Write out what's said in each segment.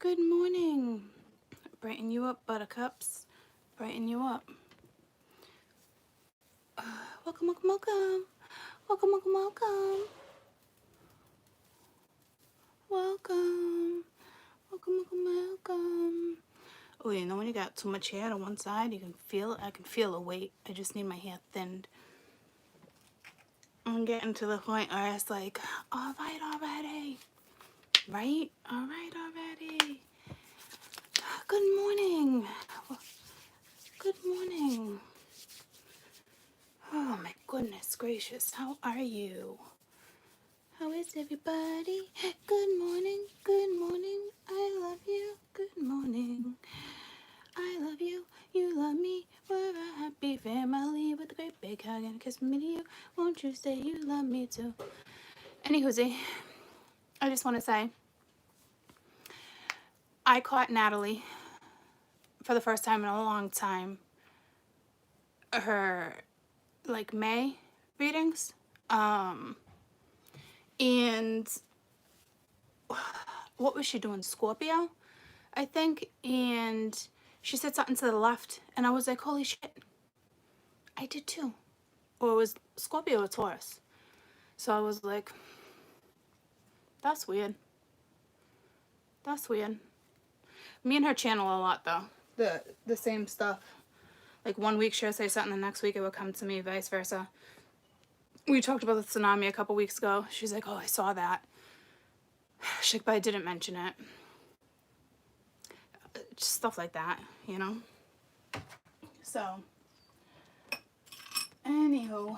Good morning. Brighten you up, buttercups. Brighten you up. Welcome, welcome, welcome. Welcome, welcome, welcome. Welcome. Welcome, welcome, welcome. Oh, you know when you got too much hair on one side, you can feel it. I can feel the weight. I just need my hair thinned. I'm getting to the point where it's like, all right already. Right? All right already. Good morning. Good morning. Oh my goodness gracious, how are you? How is everybody? Good morning, I love you. Good morning, I love you. You love me. We're a happy family with a great big hug and a kiss from me to you. Won't you say you love me too? Anywhoosie, I just want to say, I caught Natalie for the first time in a long time. Her like May readings. And what was she doing? Scorpio, I think. And she said something to the left, and I was like, holy shit, I did too. Or it was Scorpio or Taurus. So I was like, that's weird. That's weird. Me and her channel a lot though. The same stuff. Like one week she'll say something, the next week it would come to me, vice versa. We talked about the tsunami a couple weeks ago. She's like, oh, I saw that. She's like, but I didn't mention it. Just stuff like that, you know? So, anywho,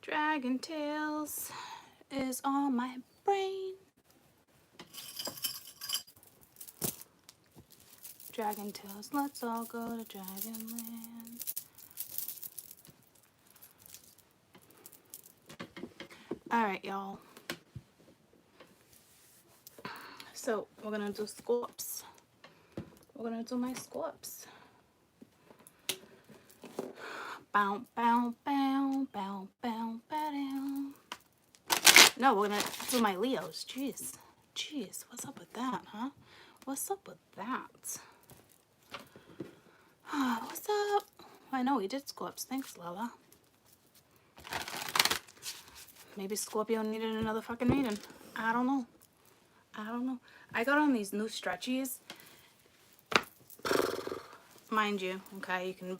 Dragon Tales is on my brain. Dragon Tales, let's all go to Dragonland. Alright, y'all. So, we're gonna do Scorps. We're gonna do my Scorps. Bow, bow, bow, bow, bow, bow. No, we're gonna do my Leos. Jeez. Jeez, what's up with that, huh? What's up with that? What's up? I know we did Scorps. Thanks, Lola. Maybe Scorpio needed another fucking reading. I don't know. I don't know. I got on these new stretchies. Mind you, okay, you can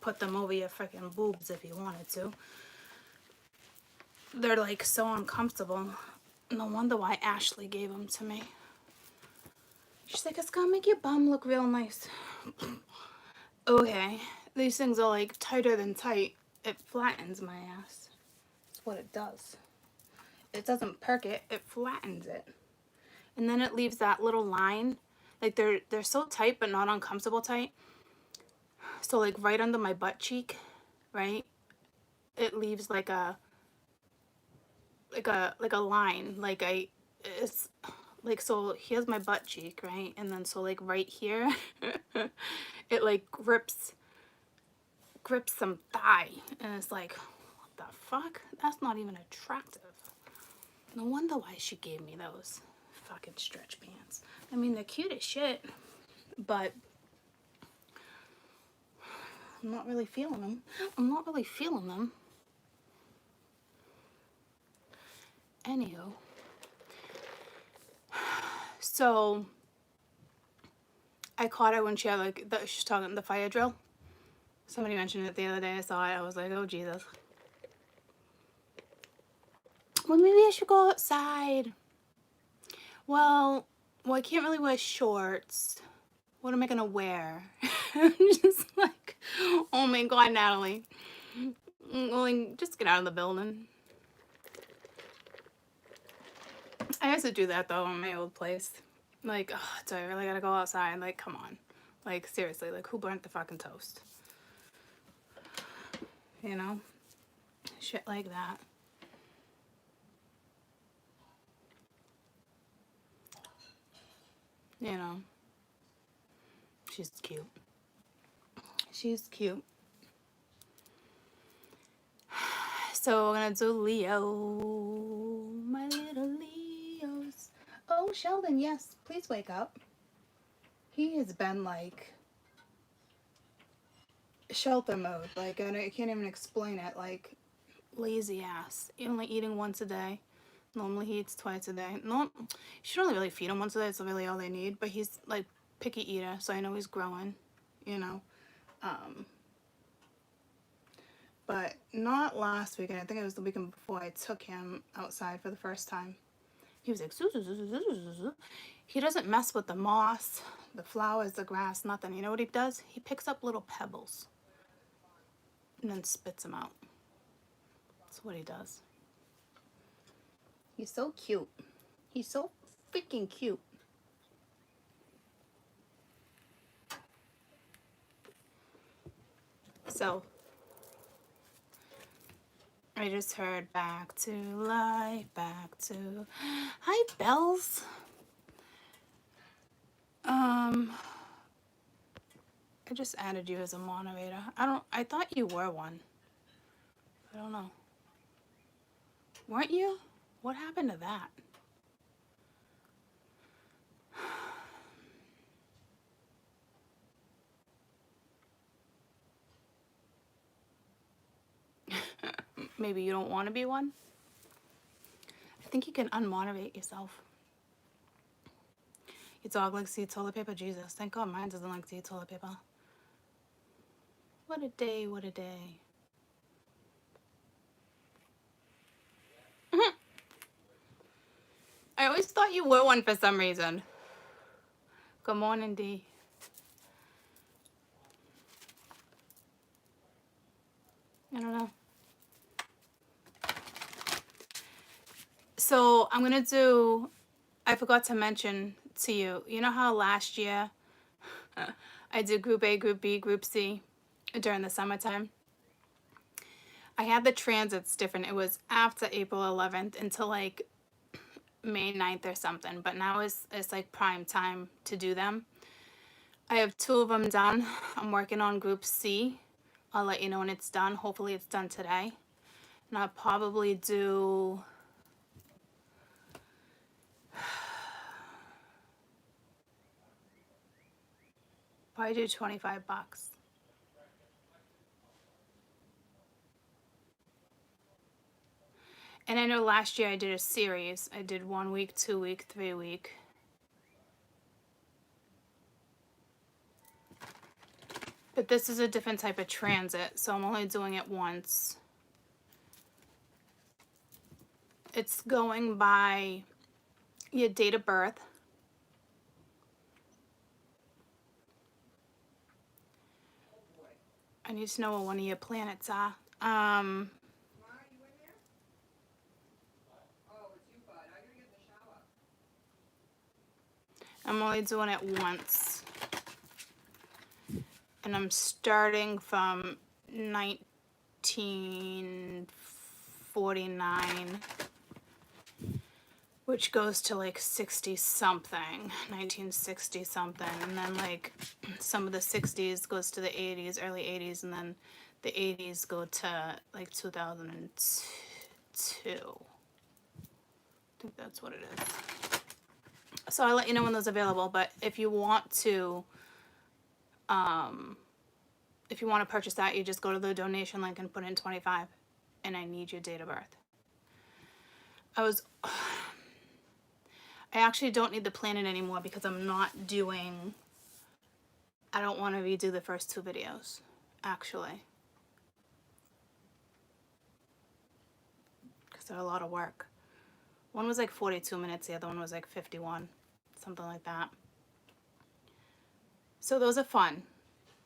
put them over your freaking boobs if you wanted to. They're like so uncomfortable. No wonder why Ashley gave them to me. She's like, it's gonna make your bum look real nice. Okay, these things are like tighter than tight. It flattens my ass. That's what it does. It doesn't perk it, it flattens it. And then it leaves that little line. Like they're so tight but not uncomfortable tight. So like right under my butt cheek, right? It leaves like a line. Like it's like, so here's my butt cheek, right? And then so like right here, it like grips some thigh. And it's like, what the fuck? That's not even attractive. No wonder why she gave me those fucking stretch pants. I mean, they're cute as shit, but I'm not really feeling them. I'm not really feeling them. Anywho. So, I caught her when she had like, she's talking the fire drill. Somebody mentioned it the other day. I saw it. I was like, oh, Jesus. Well, maybe I should go outside. Well, I can't really wear shorts. What am I going to wear? I'm just like, oh my God, Natalie. Well, just get out of the building. I used to do that though in my old place. Like, oh, do I really gotta go outside? Like, come on. Like, seriously, like, who burnt the fucking toast? You know? Shit like that. You know? She's cute. She's cute. So we're gonna do Leo. My little Oh, Sheldon, yes, please wake up. He has been like shelter mode. Like, I can't even explain it. Like, lazy ass. Only eating once a day. Normally he eats twice a day. No, you should only really feed him once a day. It's really all they need. But he's like picky eater, so I know he's growing, you know. But not last weekend. I think it was the weekend before I took him outside for the first time. He was like, "Zoo, zoo, zoo, zoo, zoo, zoo, zoo." He doesn't mess with the moss, the flowers, the grass, nothing. You know what he does? He picks up little pebbles and then spits them out. That's what he does. He's so cute. He's so freaking cute. So, I just heard back to life, back to... Hi, Bells. I just added you as a moderator. I thought you were one. I don't know. Weren't you? What happened to that? Maybe you don't want to be one? I think you can unmoderate yourself. Your dog likes to eat toilet paper? Jesus, thank God mine doesn't like to eat toilet paper. What a day, what a day. I always thought you were one for some reason. Good morning, D. I don't know. So I'm going to do, I forgot to mention to you, you know how last year I did Group A, Group B, Group C during the summertime? I had the transits different. It was after April 11th until like May 9th or something, but now it's like prime time to do them. I have 2 of them done. I'm working on Group C. I'll let you know when it's done. Hopefully it's done today. And I'll probably do... probably do $25. And I know last year I did a series. I did 1 week, 2 week, 3 week. But this is a different type of transit, so I'm only doing it once. It's going by your date of birth. I need to know what one of your planets are. I'm only doing it once. And I'm starting from 1949, which goes to like 60 something, 1960 something. And then like some of the 60s goes to the 80s, early 80s, and then the 80s go to like 2002. I think that's what it is. So I'll let you know when those are available, but if you want to purchase that, you just go to the donation link and put in 25, and I need your date of birth. I actually don't need the planet anymore because I'm not doing, I don't want to redo the first 2 videos, actually. Because they're a lot of work. One was like 42 minutes, the other one was like 51, something like that. So those are fun.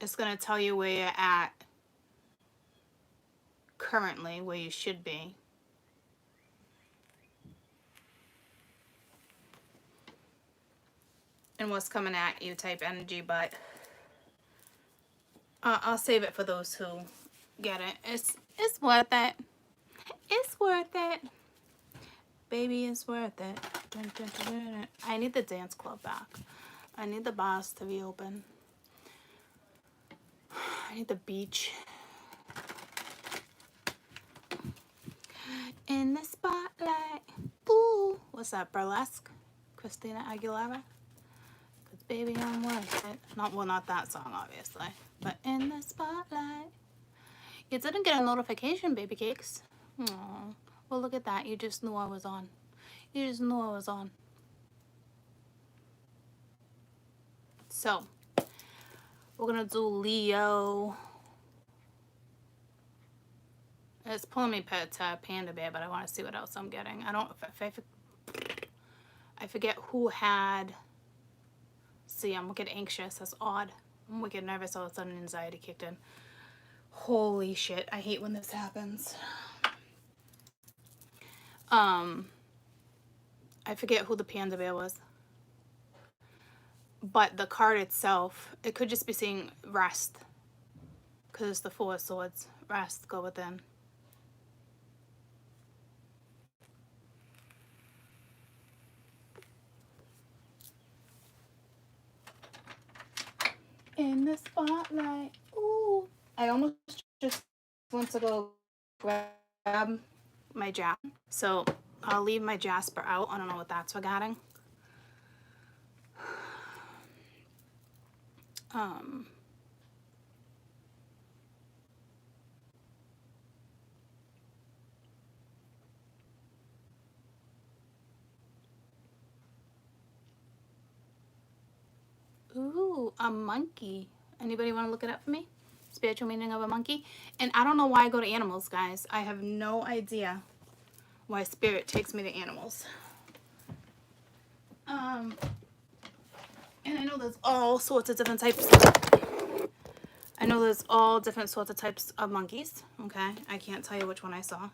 It's going to tell you where you're at currently, where you should be. And what's coming at you type energy, but I'll save it for those who get it. It's worth it. It's worth it. Baby, it's worth it. Dun, dun, dun, dun, dun. I need the dance club back. I need the bars to be open. I need the beach. In the spotlight. Ooh, what's that, burlesque? Christina Aguilera. Cause baby, I'm worth it. Not that song, obviously. But in the spotlight. You didn't get a notification, baby cakes. Aww. Well, look at that. You just knew I was on. You just knew I was on. So, we're gonna do Leo. It's pulling me Panda Bear, but I want to see what else I'm getting. I don't. I forget who had. See, I'm wicked anxious. That's odd. I'm wicked nervous. All of a sudden, anxiety kicked in. Holy shit! I hate when this happens. I forget who the Panda Bear was. But the card itself, it could just be saying rest. Because it's the Four of Swords. Rest, go within. In the spotlight. Ooh. I almost just went to go grab my Jasper. So I'll leave my Jasper out. I don't know what that's regarding. Ooh, a monkey. Anybody want to look it up for me? Spiritual meaning of a monkey. And I don't know why I go to animals, guys. I have no idea why spirit takes me to animals. And I know there's all sorts of different types. I know there's all different sorts of types of monkeys. Okay, I can't tell you which one I saw.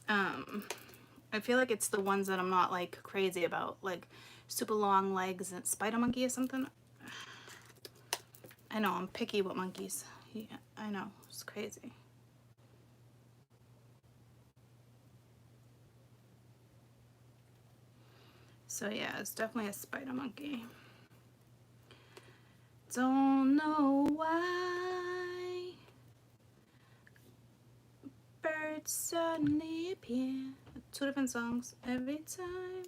I feel like it's the ones that I'm not like crazy about, like super long legs and spider monkey or something. I know I'm picky with monkeys. Yeah, I know, it's crazy. So yeah, it's definitely a spider monkey. Don't know why birds suddenly appear. Two different songs every time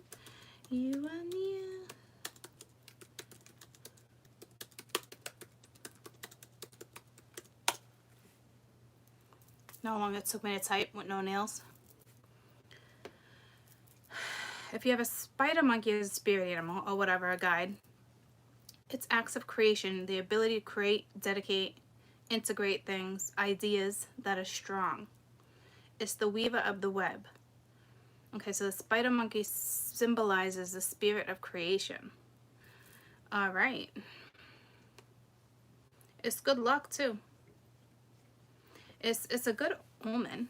you are near. How long it took me to type with no nails. If you have a spider monkey as a spirit animal or whatever, a guide, it's acts of creation, the ability to create, dedicate, integrate things, ideas that are strong. It's the weaver of the web. Okay, so the spider monkey symbolizes the spirit of creation. All right. It's good luck too. It's a good omen.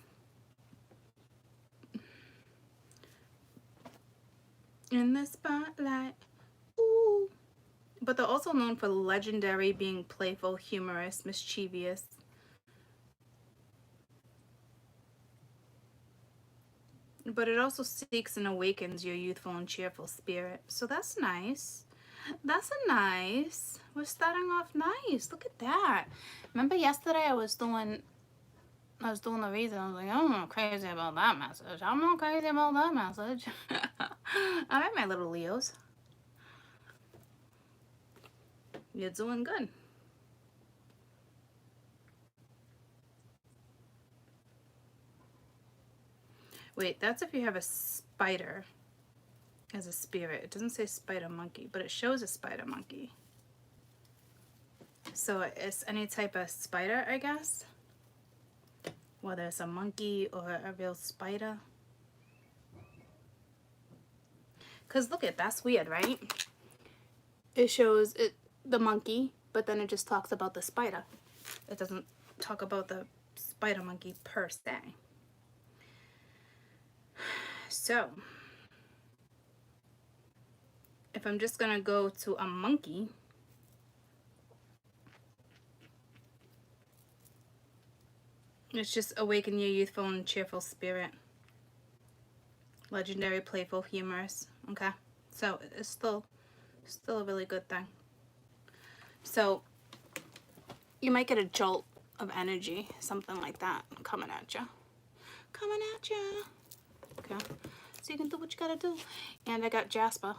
In the spotlight. Ooh. But they're also known for legendary, being playful, humorous, mischievous. But it also seeks and awakens your youthful and cheerful spirit. So that's nice. That's a nice. We're starting off nice. Look at that. Remember yesterday I was doing the reason. I was like, I'm not crazy about that message. I'm not crazy about that message. All right, my little Leos. You're doing good. Wait, that's if you have a spider as a spirit. It doesn't say spider monkey, but it shows a spider monkey. So it's any type of spider, I guess. Whether it's a monkey or a real spider. Because look at, that's weird, right? It shows the monkey, but then it just talks about the spider. It doesn't talk about the spider monkey per se. So, if I'm just gonna go to a monkey, it's just awaken your youthful and cheerful spirit. Legendary, playful, humorous. Okay, so it's still a really good thing. So you might get a jolt of energy, something like that, coming at you. Okay. So you can do what you gotta do. And I got Jasper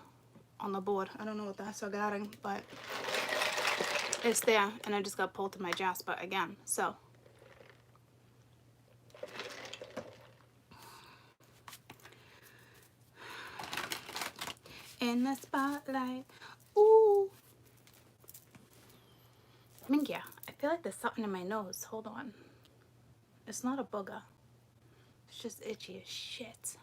on the board. I don't know what that's regarding, but it's there. And I just got pulled to my Jasper again. So in the spotlight. Ooh. Mingia, I feel like there's something in my nose. Hold on. It's not a booger. It's just itchy as shit.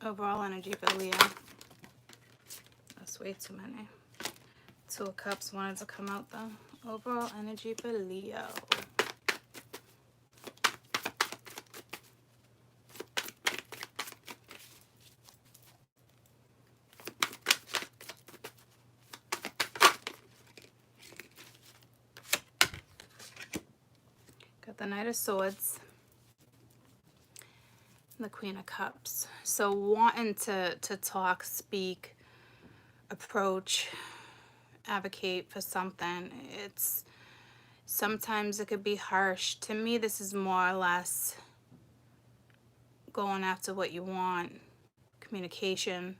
Overall energy for Leo. That's way too many. Two of Cups wanted to come out though. Overall energy for Leo. Got the Knight of Swords. And the Queen of Cups. So wanting to talk, speak, approach, advocate for something. It's sometimes it could be harsh. To me, this is more or less going after what you want. Communication,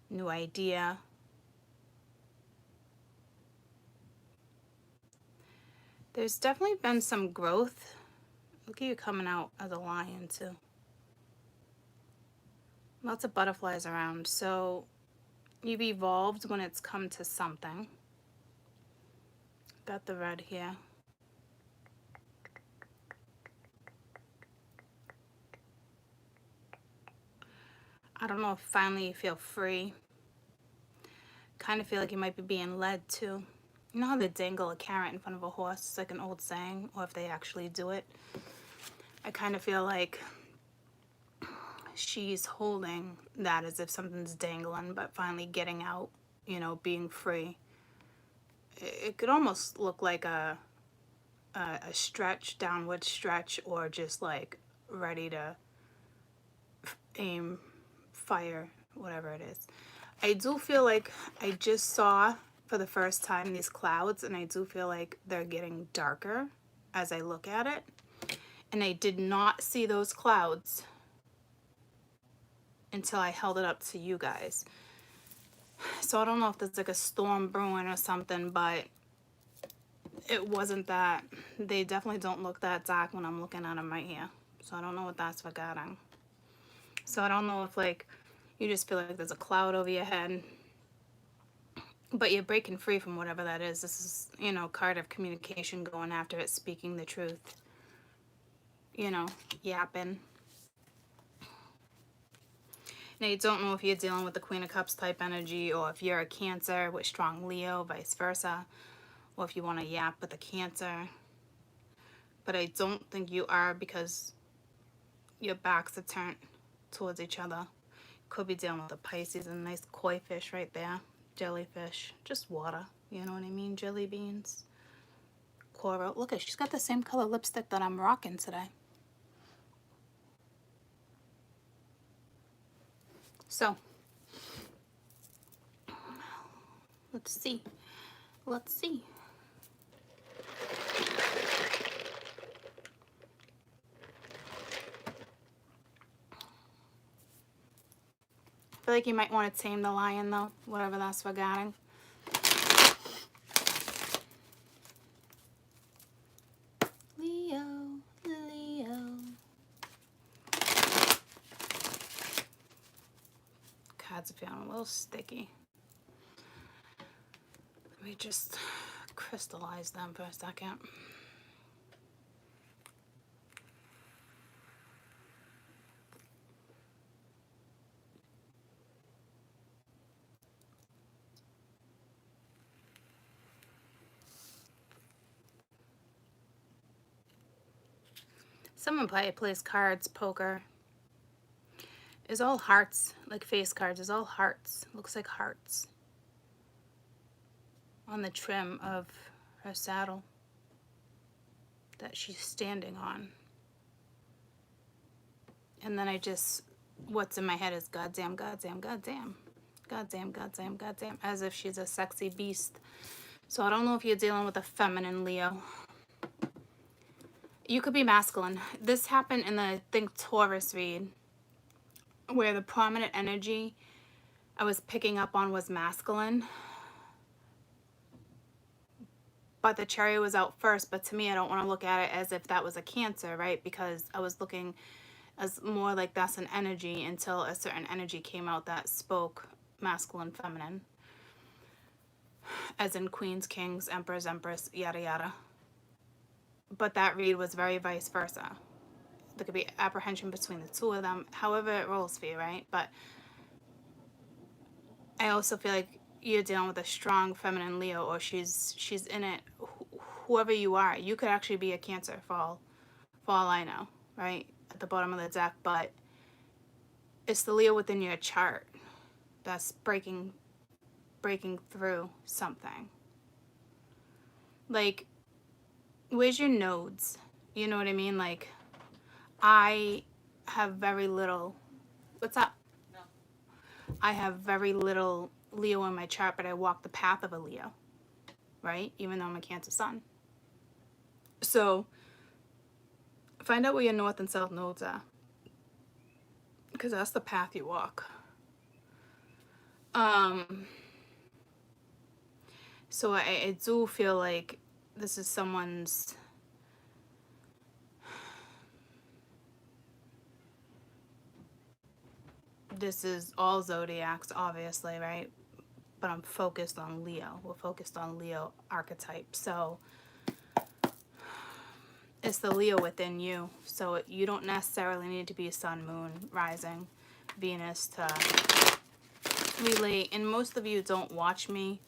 new idea. There's definitely been some growth. Look at you coming out as a lion too. Lots of butterflies around. So you've evolved when it's come to something. Got the red here. I don't know if finally you feel free. Kind of feel like you might be being led too. You know how they dangle a carrot in front of a horse? It's like an old saying, or if they actually do it. I kind of feel like she's holding that as if something's dangling, but finally getting out, you know, being free. It could almost look like a stretch, downward stretch, or just like ready to aim, fire, whatever it is. I do feel like I just saw for the first time these clouds, and I do feel like they're getting darker as I look at it. And I did not see those clouds until I held it up to you guys. So I don't know if there's like a storm brewing or something, but it wasn't that. They definitely don't look that dark when I'm looking at them right here. So I don't know what that's regarding. So I don't know if like you just feel like there's a cloud over your head, but you're breaking free from whatever that is. This is, you know, card of communication, going after it, speaking the truth, you know, yapping. Now, you don't know if you're dealing with the Queen of Cups type energy, or if you're a Cancer with strong Leo, vice versa, or if you want to yap with a Cancer. But I don't think you are, because your backs are turned towards each other. Could be dealing with a Pisces, and a nice koi fish right there. Jellyfish. Just water. You know what I mean? Jelly beans. Coral. Look at, she's got the same color lipstick that I'm rocking today. So, let's see. Let's see. I feel like you might want to tame the lion though, whatever that's regarding. Leo, Leo. Cards are feeling a little sticky. Let me just crystallize them for a second. Someone plays cards, poker. It's all hearts, like face cards. It's all hearts. Looks like hearts on the trim of her saddle that she's standing on. And then what's in my head is goddamn, goddamn, goddamn. Goddamn, goddamn, goddamn. As if she's a sexy beast. So I don't know if you're dealing with a feminine Leo. You could be masculine. This happened in the, I think, Taurus read, where the prominent energy I was picking up on was masculine. But the cherry was out first. But to me, I don't want to look at it as if that was a Cancer, right? Because I was looking as more like that's an energy until a certain energy came out that spoke masculine, feminine. As in queens, kings, emperors, empress, yada, yada. But that read was very vice versa. There could be apprehension between the two of them, however it rolls for you, right? But I also feel like you're dealing with a strong feminine Leo, or she's in it. Whoever you are, you could actually be a Cancer for all I know, right? At the bottom of the deck, but it's the Leo within your chart that's breaking through something. Like, where's your nodes? You know what I mean? Like, I have very little. What's up? No. I have very little Leo in my chart, but I walk the path of a Leo, right? Even though I'm a Cancer sun. So, find out where your north and south nodes are, because that's the path you walk. So I do feel like this is someone's. This is all zodiacs, obviously, right? But I'm focused on Leo. We're focused on Leo archetype. So it's the Leo within you. So you don't necessarily need to be sun, moon, rising, Venus to relate. And most of you don't watch me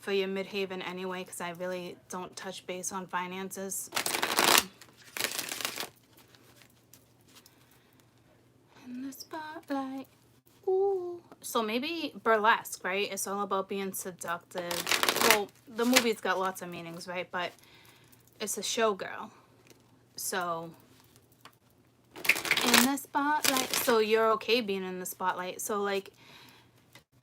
for your midhaven anyway, because I really don't touch base on finances. In the spotlight. Ooh. So maybe burlesque, right? It's all about being seductive. Well, the movie's got lots of meanings, right? But it's a showgirl. So in the spotlight. So you're okay being in the spotlight. So like,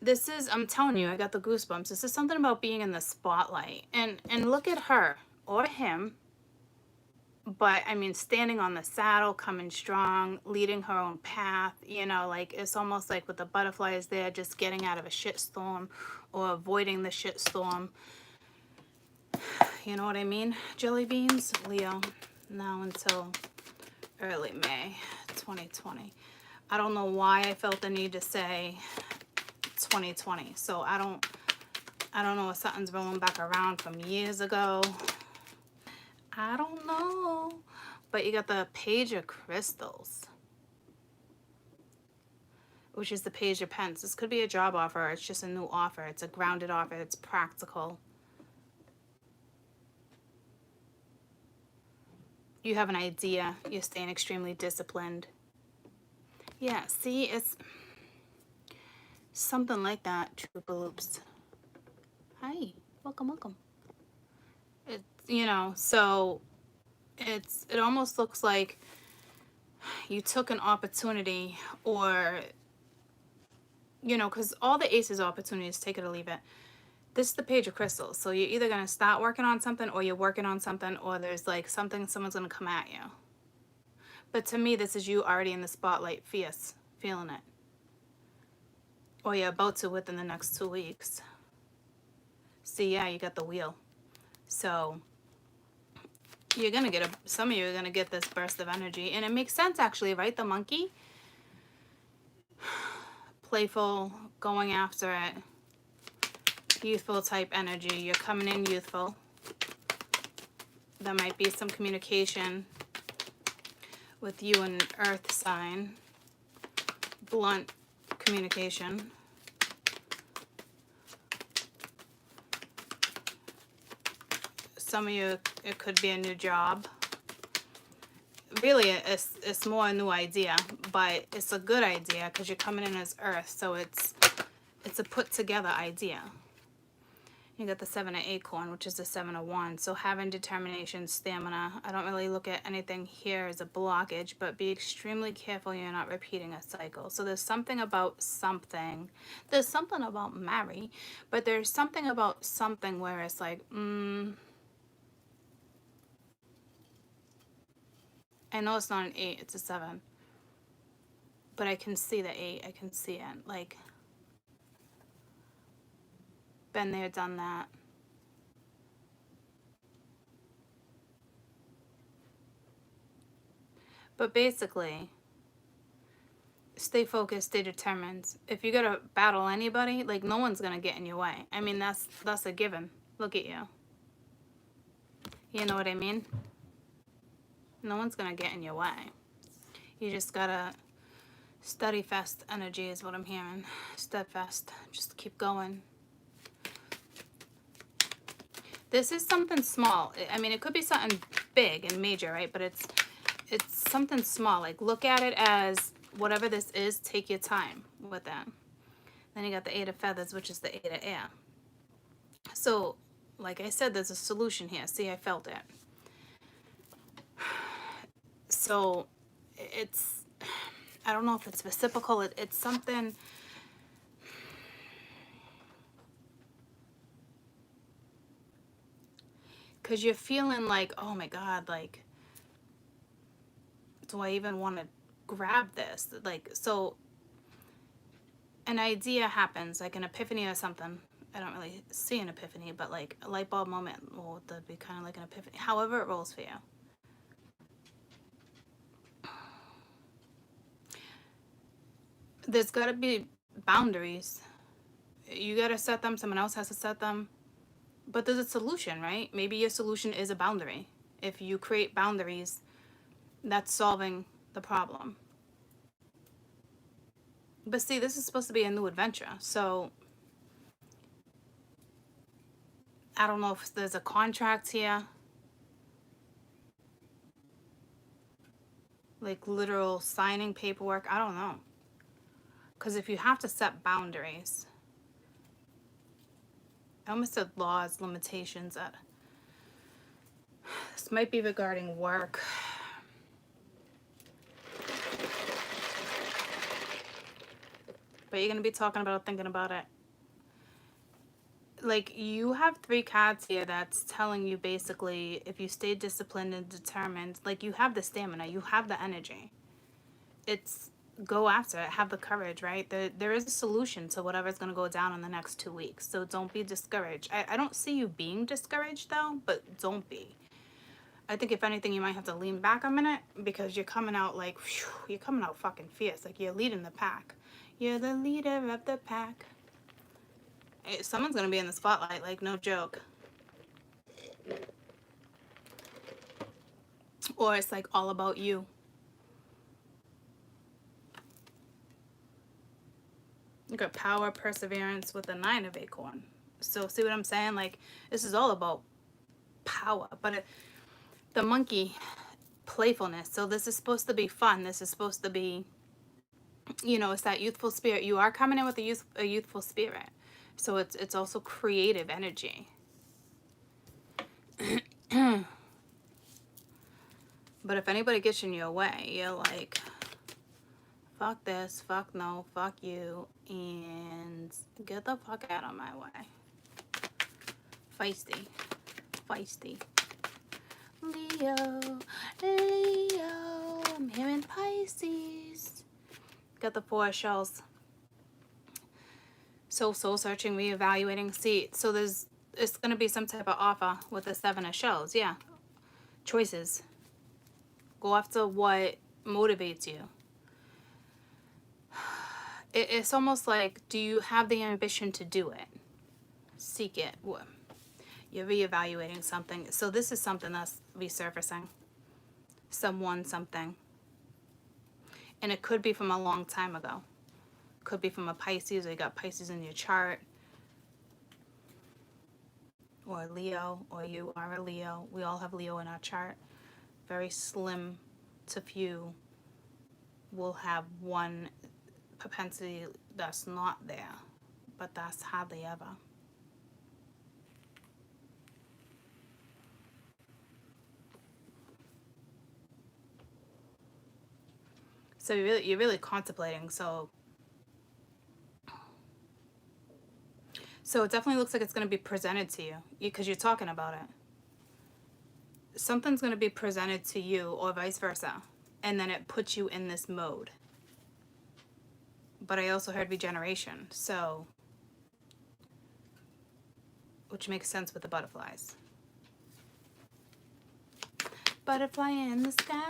this is, I'm telling you, I got the goosebumps. This is something about being in the spotlight. And look at her or him. But I mean, standing on the saddle, coming strong, leading her own path, you know, like it's almost like with the butterflies there, just getting out of a shitstorm or avoiding the shitstorm. You know what I mean? Jelly beans, Leo, now until early May 2020. I don't know why I felt the need to say 2020. So I don't know if something's rolling back around from years ago. I don't know. But you got the Page of Crystals, which is the Page of Pens. This could be a job offer. It's just a new offer. It's a grounded offer. It's practical. You have an idea. You're staying extremely disciplined. Yeah, see, it's something like that. Troopaloops. Hi, welcome, welcome. It's, you know, so it almost looks like you took an opportunity, or, you know, because all the aces opportunities, take it or leave it. This is the Page of Crystals. So you're either going to start working on something, or you're working on something, or there's like something, someone's going to come at you. But to me, this is you already in the spotlight, fierce, feeling it. Or you're about to within the next 2 weeks. See, yeah, you got the wheel. So you're going to get some of you are going to get this burst of energy. And it makes sense, actually, right? The monkey. Playful, going after it. Youthful type energy. You're coming in youthful. There might be some communication with you and Earth sign. Blunt communication. Some of you, it could be a new job. really, it's more a new idea, but it's a good idea because you're coming in as Earth, so it's a put together idea. You got the 7 of Acorn, which is the 7 of Wands. So having determination, stamina. I don't really look at anything here as a blockage, but be extremely careful you're not repeating a cycle. So there's something about something. There's something about marry, but there's something about something where it's like, I know it's not an 8, it's a 7. But I can see the 8. I can see it. Like, been there, done that. But basically, stay focused, stay determined. If you gotta battle anybody, like, no one's gonna get in your way. I mean, that's a given. Look at you. You know what I mean? No one's gonna get in your way. You just gotta steadfast energy is what I'm hearing. Steadfast. Just keep going. This is something small. I mean, it could be something big and major, right? But it's something small. Like, look at it as whatever this is, take your time with it. Then you got the 8 of Feathers, which is the 8 of Air. So, like I said, there's a solution here. See, I felt it. So, it's, I don't know if it's reciprocal. It's something... Because you're feeling like, oh my God, like, do I even want to grab this? Like, so an idea happens, like an epiphany or something. I don't really see an epiphany, but like a light bulb moment, well, that'd be kind of like an epiphany. However it rolls for you. There's got to be boundaries. You got to set them. Someone else has to set them. But there's a solution, right? Maybe your solution is a boundary. If you create boundaries, that's solving the problem. But see, this is supposed to be a new adventure. So I don't know if there's a contract here. Like literal signing paperwork. I don't know. Because if you have to set boundaries, I almost said laws, limitations. This might be regarding work. But you're going to be talking about it, thinking about it. Like, you have 3 cards here that's telling you basically, if you stay disciplined and determined, like, you have the stamina, you have the energy. It's go after it, have the courage, right? There is a solution to whatever's going to go down in the next 2 weeks. So don't be discouraged. I don't see you being discouraged, though, but don't be. I think if anything, you might have to lean back a minute because you're coming out like, whew, you're coming out fucking fierce. Like, you're leading the pack. You're the leader of the pack. Hey, someone's going to be in the spotlight, like, no joke. Or it's like all about you. You got power, perseverance with the 9 of Acorn. So see what I'm saying? Like, this is all about power. But the monkey, playfulness. So this is supposed to be fun. This is supposed to be, you know, it's that youthful spirit. You are coming in with a youthful spirit. So it's also creative energy. But if anybody gets in your way, you're like, fuck this, fuck no, fuck you, and get the fuck out of my way. Feisty. Feisty. Leo, Leo, I'm hearing Pisces. Got the 4 shells. So soul searching, reevaluating. See, so it's going to be some type of offer with the 7 of shells. Yeah. Choices. Go after what motivates you. It's almost like, do you have the ambition to do it? Seek it. You're reevaluating something. So this is something that's resurfacing. Someone, something. And it could be from a long time ago. Could be from a Pisces, or you got Pisces in your chart. Or a Leo, or you are a Leo. We all have Leo in our chart. Very slim to few will have one propensity that's not there, but that's hardly ever. So you're really contemplating. So it definitely looks like it's going to be presented to you because you're talking about it. Something's going to be presented to you or vice versa, and then it puts you in this mode. But I also heard regeneration, so, which makes sense with the butterflies. Butterfly in the sky,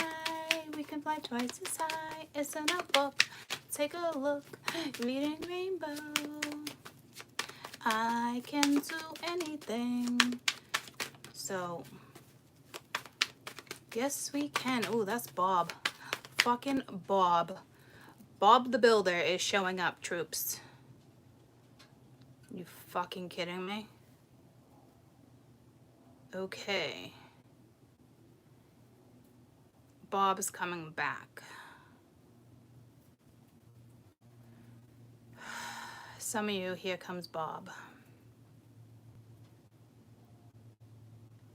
we can fly twice as high. It's a notebook, take a look, reading rainbow. I can do anything. So, yes we can. Ooh, that's Bob. Fucking Bob. Bob the Builder is showing up, troops. You fucking kidding me? Okay. Bob is coming back. Some of you, here comes Bob.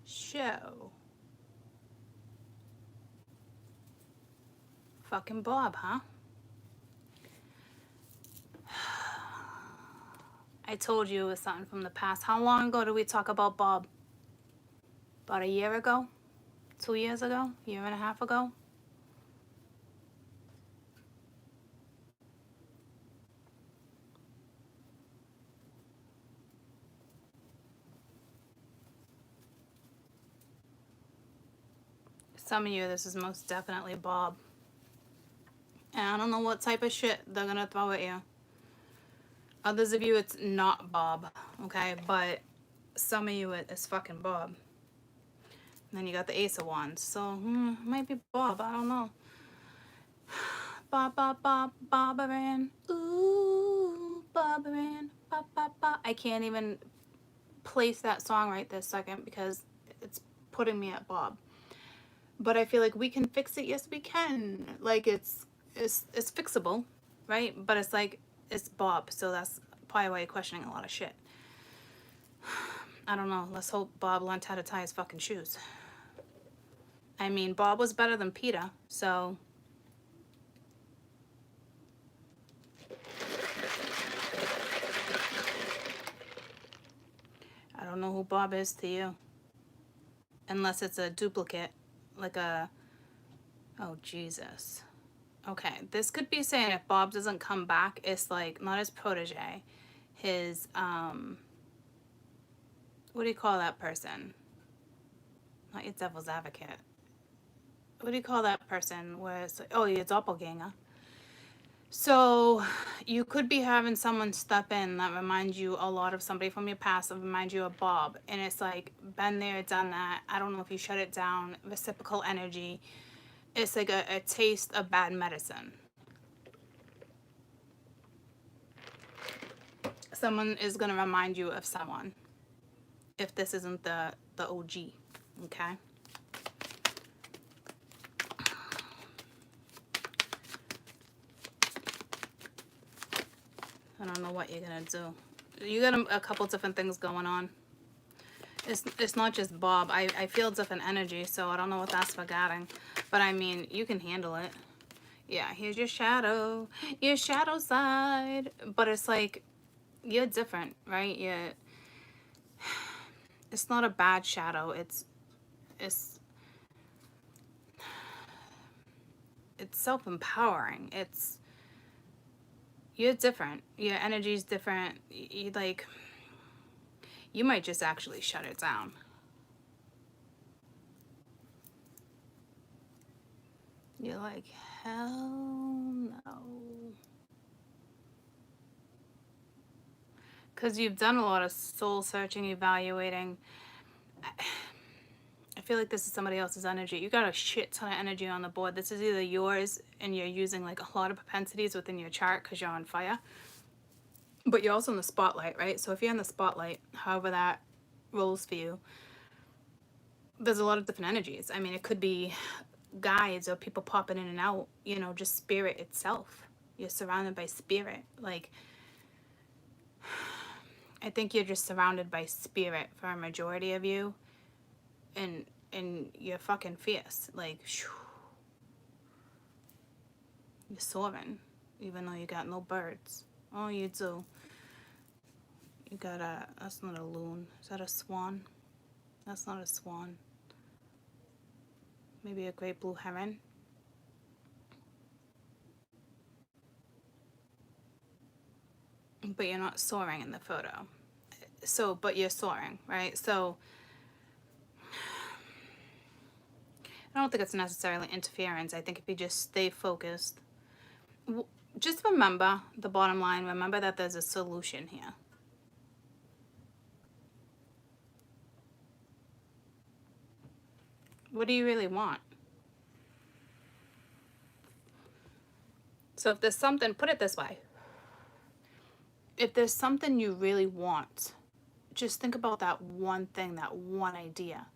Show. Fucking Bob, huh? I told you it was something from the past. How long ago did we talk about Bob? About a year ago? 2 years ago? Year and a half ago? Some of you, this is most definitely Bob. And I don't know what type of shit they're gonna throw at you. Others of you, it's not Bob, okay? But some of you, it's fucking Bob. And then you got the Ace of Wands. So, it might be Bob. I don't know. Bob, Bob, Bob, Bobberin. Ooh, Bobberin. Bob, Bob, Bob. I can't even place that song right this second because it's putting me at Bob. But I feel like we can fix it. Yes, we can. Like, it's fixable, right? But it's like, it's Bob. So that's probably why you're questioning a lot of shit. I don't know. Let's hope Bob learned how to tie his fucking shoes. I mean, Bob was better than Peter, so. I don't know who Bob is to you. Unless it's a duplicate, like a, oh, Jesus. Okay, this could be saying if Bob doesn't come back, it's like, not his protege, his, what do you call that person? Not your devil's advocate. What do you call that person where it's like, oh, your doppelganger. So you could be having someone step in that reminds you a lot of somebody from your past that reminds you of Bob. And it's like, been there, done that. I don't know if you shut it down. Reciprocal energy. It's like a taste of bad medicine. Someone is going to remind you of someone. If this isn't the OG. Okay? I don't know what you're gonna do. You got a couple different things going on. It's not just Bob. I feel different energy, so I don't know what that's forgetting. But I mean, you can handle it. Yeah, here's your shadow side. But it's like, you're different, right? It's not a bad shadow. It's self-empowering. You're different. Your energy's different. You like, you might just actually shut it down. You're like, hell no. Because you've done a lot of soul searching, evaluating. I feel like this is somebody else's energy. You got a shit ton of energy on the board. This is either yours and you're using like a lot of propensities within your chart because you're on fire. But you're also in the spotlight, right? So if you're in the spotlight, however that rolls for you, there's a lot of different energies. I mean, it could be guides or people popping in and out, you know, just spirit itself. You're surrounded by spirit. Like, I think you're just surrounded by spirit for a majority of you, and you're fucking fierce. Like, you're soaring, even though you got no birds. Oh, you do. You got a, that's not a loon. Is that a swan? That's not a swan. Maybe a great blue heron. But you're not soaring in the photo. So, but you're soaring, right? So, I don't think it's necessarily interference. I think if you just stay focused, just remember the bottom line. Remember that there's a solution here. What do you really want? So if there's something, put it this way. If there's something you really want, just think about that one thing, that one idea.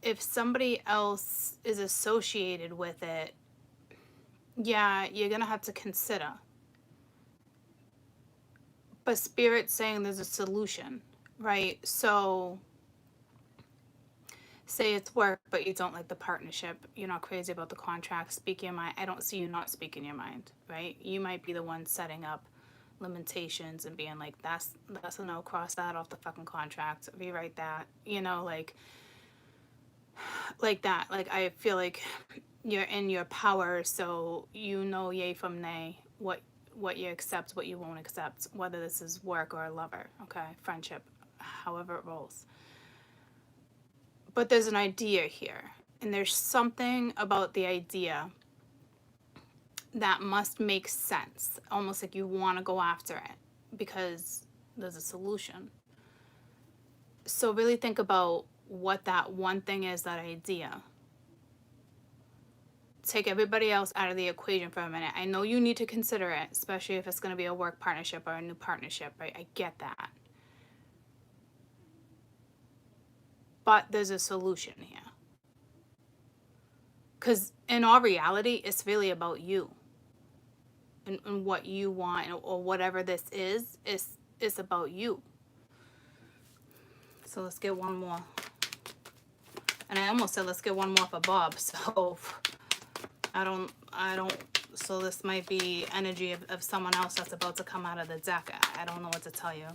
If somebody else is associated with it, yeah, you're going to have to consider. But Spirit's saying there's a solution, right? So say it's work, but you don't like the partnership. You're not crazy about the contract. Speak your mind. I don't see you not speaking your mind, right? You might be the one setting up limitations and being like, that's a no, cross that off the fucking contract, rewrite that, you know, like that. Like, I feel like you're in your power, so you know yay from nay, what you accept, what you won't accept, whether this is work or a lover, okay, friendship, however it rolls. But there's an idea here, and there's something about the idea that must make sense, almost like you want to go after it because there's a solution. So really think about what that one thing is, that idea. Take everybody else out of the equation for a minute. I know you need to consider it, especially if it's going to be a work partnership or a new partnership, right? I get that. But there's a solution here. Because in all reality, it's really about you. And what you want, or whatever this is about you. So let's get one more. And I almost said let's get one more for Bob. So I don't, so this might be energy of someone else that's about to come out of the deck. I don't know what to tell you.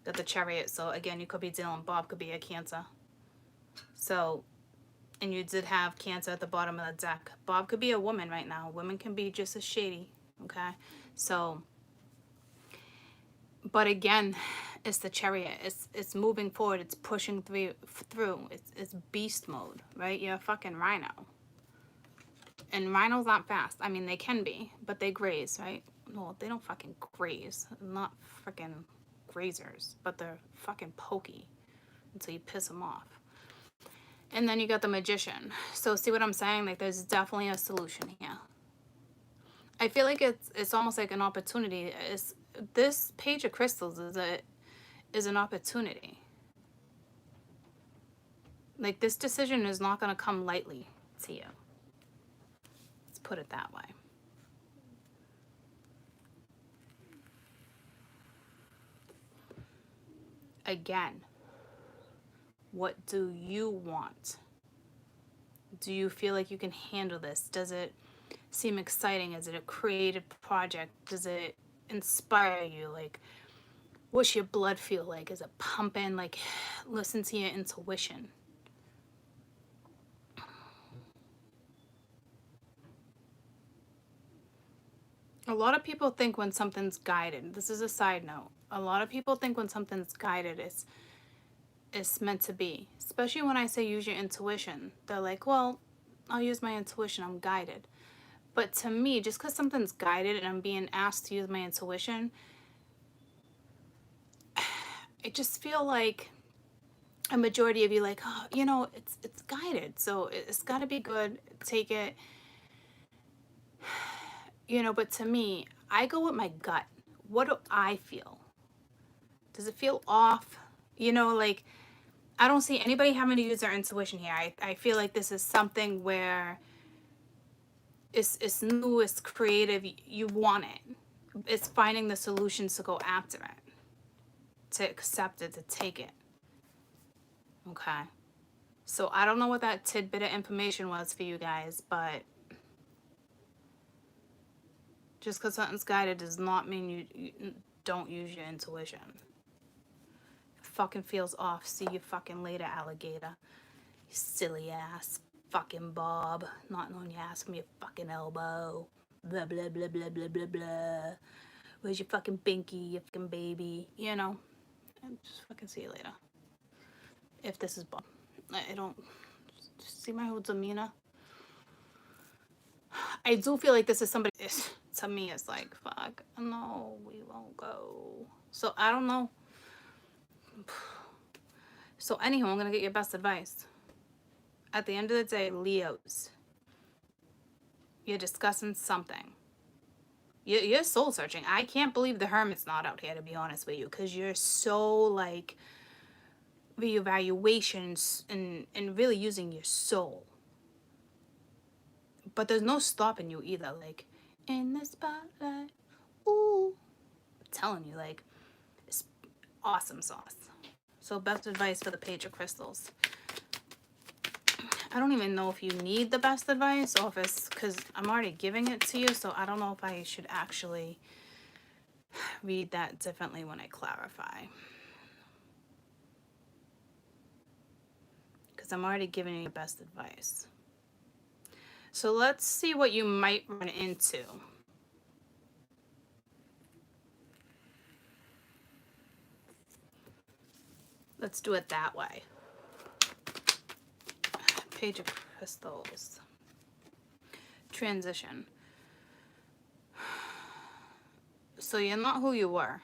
Got the Chariot. So again, you could be dealing, Bob could be a Cancer. So, and you did have Cancer at the bottom of the deck. Bob could be a woman right now. Women can be just as shady, okay? So, but again, it's the Chariot. It's moving forward. It's pushing through. It's beast mode, right? You're a fucking rhino. And rhinos aren't fast. I mean, they can be, but they graze, right? No, they don't fucking graze. Not freaking grazers, but they're fucking pokey until you piss them off. And then you got the Magician. So see what I'm saying? Like, there's definitely a solution here. I feel like it's almost like an opportunity. This Page of Crystals is an opportunity. Like, this decision is not going to come lightly to you. Let's put it that way. Again, what do you want? Do you feel like you can handle this? Does it seem exciting? Is it a creative project? Does it inspire you? Like, what's your blood feel like? Is it pumping? Like, listen to your intuition. A lot of people think when something's guided, this is a side note, a lot of people think when something's guided, it's meant to be. Especially when I say use your intuition. They're like, well, I'll use my intuition, I'm guided. But to me, just because something's guided and I'm being asked to use my intuition, I just feel like a majority of you like, oh, you know, it's guided, so it's got to be good, take it. You know, but to me, I go with my gut. What do I feel? Does it feel off? You know, like, I don't see anybody having to use their intuition here. I feel like this is something where it's new, it's creative, you want it. It's finding the solutions to go after it, to accept it, to take it. Okay. So I don't know what that tidbit of information was for you guys, but just because something's guided does not mean you don't use your intuition. If it fucking feels off, see you fucking later, alligator. You silly ass fucking Bob. Not on your ass from your fucking elbow. Blah, blah, blah, blah, blah, blah, blah. Where's your fucking binky, your fucking baby? You know? And just fucking see you later. If this is Bob. I don't... See my whole demeanor? I do feel like this is somebody... To me, it's like, fuck, no, we won't go. So, I don't know. So, anyhow, I'm going to get your best advice. At the end of the day, Leos, you're discussing something. You're soul searching. I can't believe the Hermit's not out here, to be honest with you, because you're so, like, reevaluations and really using your soul. But there's no stopping you either. Like, in the spotlight, ooh. I'm telling you, like, it's awesome sauce. So, best advice for the Page of Crystals. I don't even know if you need the best advice or if it's because I'm already giving it to you. So, I don't know if I should actually read that differently when I clarify. Because I'm already giving you the best advice. So, let's see what you might run into. Let's do it that way. Page of Crystals. Transition. So you're not who you were.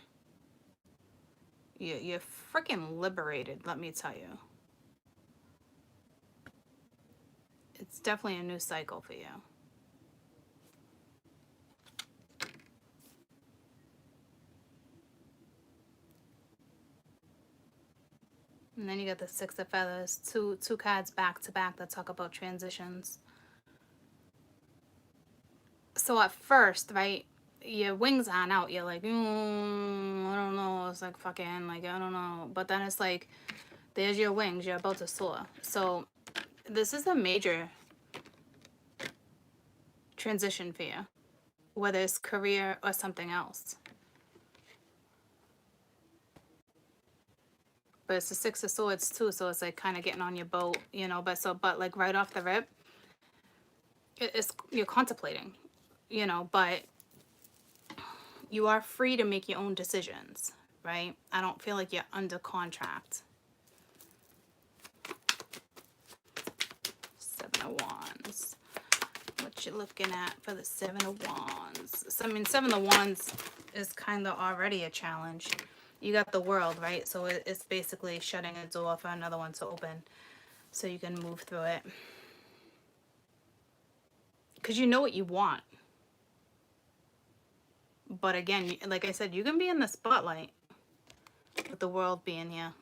You're freaking liberated, let me tell you. It's definitely a new cycle for you. And then you got the Six of Feathers, two cards back to back that talk about transitions. So at first, right, your wings aren't out. You're like, I don't know. It's like fucking, like, I don't know. But then it's like, there's your wings. You're about to soar. So this is a major transition for you, whether it's career or something else. But it's the Six of Swords too, so it's like kind of getting on your boat, you know. But like right off the rip, you're contemplating, you know. But you are free to make your own decisions, right? I don't feel like you're under contract. Seven of Wands. What you looking at for the Seven of Wands? So, I mean, Seven of Wands is kind of already a challenge. You got the World, right? So it's basically shutting a door for another one to open so you can move through it. Because you know what you want. But again, like I said, you can be in the spotlight with the World being here.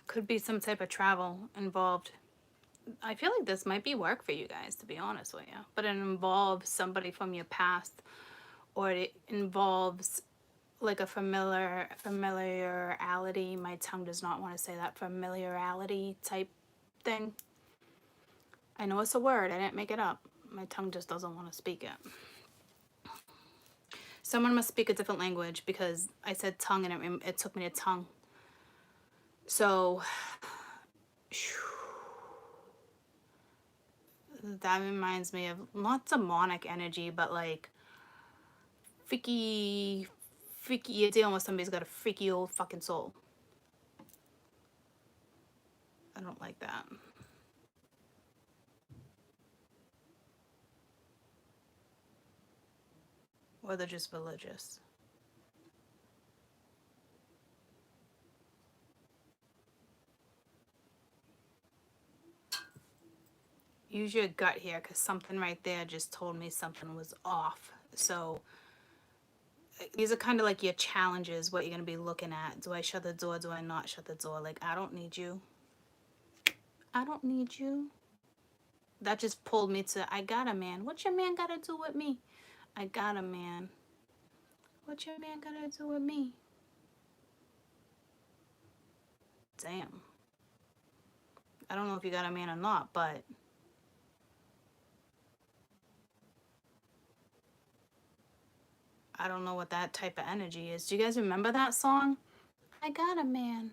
Could be some type of travel involved. I feel like this might be work for you guys, to be honest with you. But it involves somebody from your past, or it involves like a familiarity. My tongue does not want to say that. Familiarity type thing. I know it's a word. I didn't make it up. My tongue just doesn't want to speak it. Someone must speak a different language because I said tongue and it took me to tongue. So that reminds me of not demonic energy, but like freaky, you're dealing with somebody who's got a freaky old fucking soul. I don't like that. Or they're just religious. Use your gut here, because something right there just told me something was off. So these are kind of like your challenges, what you're going to be looking at. Do I shut the door? Do I not shut the door? Like, I don't need you. I don't need you. That just pulled me to, I got a man. What your man got to do with me? I got a man. What your man got to do with me? Damn. I don't know if you got a man or not, but I don't know what that type of energy is. Do you guys remember that song? I got a man.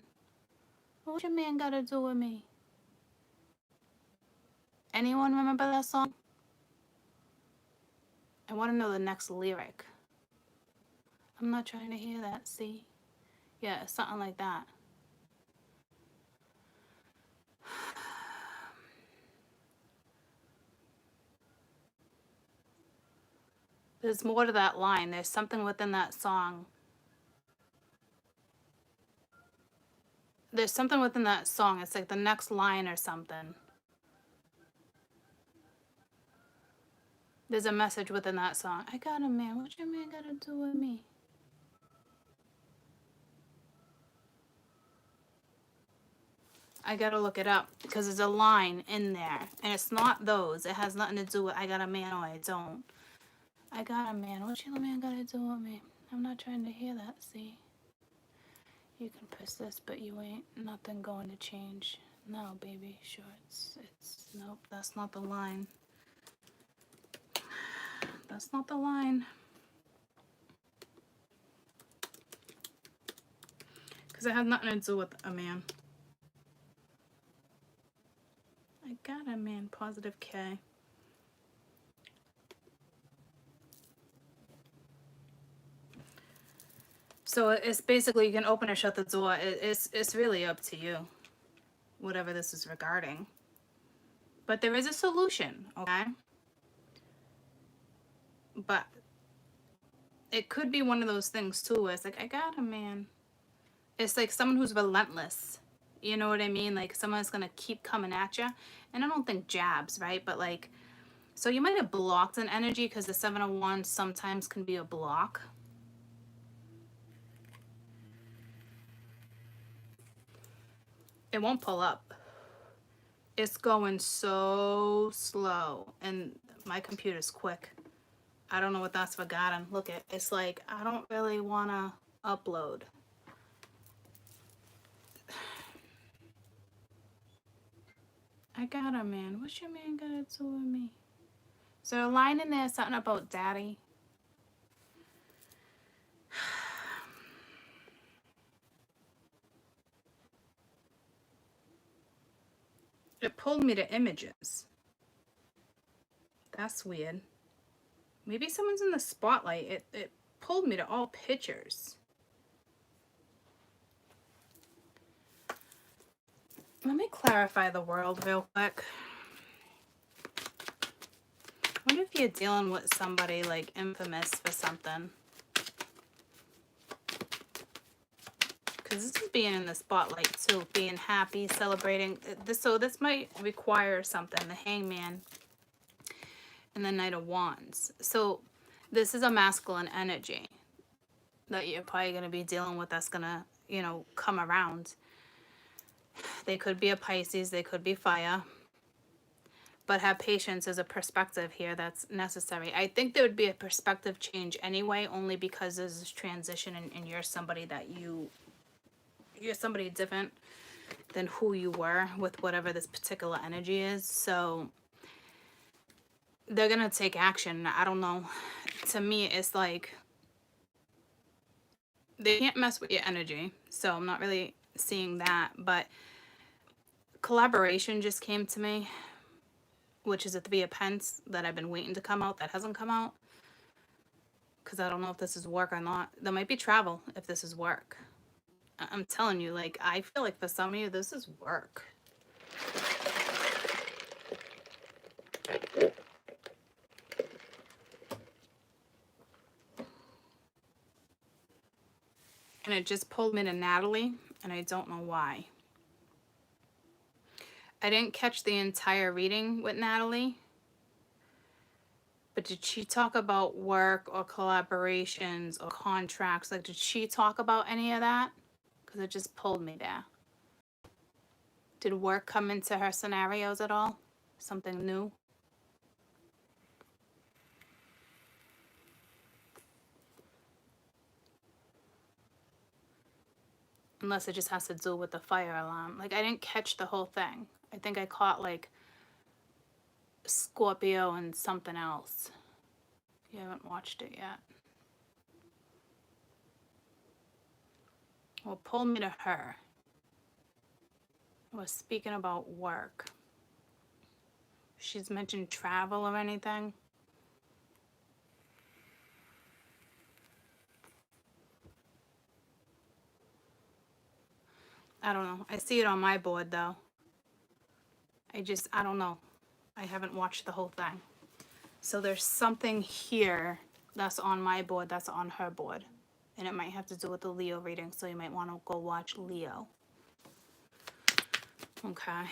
What your man got to do with me? Anyone remember that song? I want to know the next lyric. I'm not trying to hear that, see? Yeah, something like that. There's more to that line. There's something within that song. There's something within that song. It's like the next line or something. There's a message within that song. I got a man. What your man got to do with me? I gotta look it up because there's a line in there. And it's not those. It has nothing to do with I got a man or I don't. I got a man. What your man got to do with me? I'm not trying to hear that, see? You can persist, but you ain't nothing going to change. No, baby, sure, it's nope, that's not the line. That's not the line. Because it has nothing to do with a man. I got a man, positive K. So it's basically you can open or shut the door. It's really up to you, whatever this is regarding. But there is a solution, okay? But it could be one of those things too where it's like, I got a man. It's like someone who's relentless. You know what I mean? Like someone's going to keep coming at you. And I don't think jabs, right? But like, so you might have blocked an energy because the 7 of Wands sometimes can be a block. It won't pull up. It's going so slow. And my computer's quick. I don't know what that's forgotten. Look at it's like, I don't really want to upload. I got a man. What's your man got to do with me? So a line in there, something about daddy. It pulled me to images. That's weird. Maybe someone's in the spotlight. It pulled me to all pictures. Let me clarify the world real quick. I wonder if you're dealing with somebody like infamous for something. Because this is being in the spotlight too. Being happy, celebrating. So this might require something. The Hangman and the Knight of Wands. So this is a masculine energy that you're probably going to be dealing with that's going to, you know, come around. They could be a Pisces. They could be fire. But have patience as a perspective here that's necessary. I think there would be a perspective change anyway, only because there's this transition and you're somebody that you're somebody different than who you were with whatever this particular energy is. So they're going to take action. I don't know. To me, it's like they can't mess with your energy. So I'm not really seeing that. But collaboration just came to me, which is a 3 of Pence that I've been waiting to come out that hasn't come out. Because I don't know if this is work or not. There might be travel if this is work. I'm telling you, like, I feel like for some of you, this is work. And it just pulled me to Natalie, and I don't know why. I didn't catch the entire reading with Natalie, But did she talk about work or collaborations or contracts? Like, did she talk about any of that? Because it just pulled me there. Did work come into her scenarios at all? Something new? Unless it just has to do with the fire alarm. Like, I didn't catch the whole thing. I think I caught, like, Scorpio and something else. You haven't watched it yet. Well, pull me to her. We're speaking about work. She's mentioned travel or anything. I don't know. I see it on my board though. I don't know. I haven't watched the whole thing. So there's something here that's on my board that's on her board. And it might have to do with the Leo reading, so you might want to go watch Leo. Okay.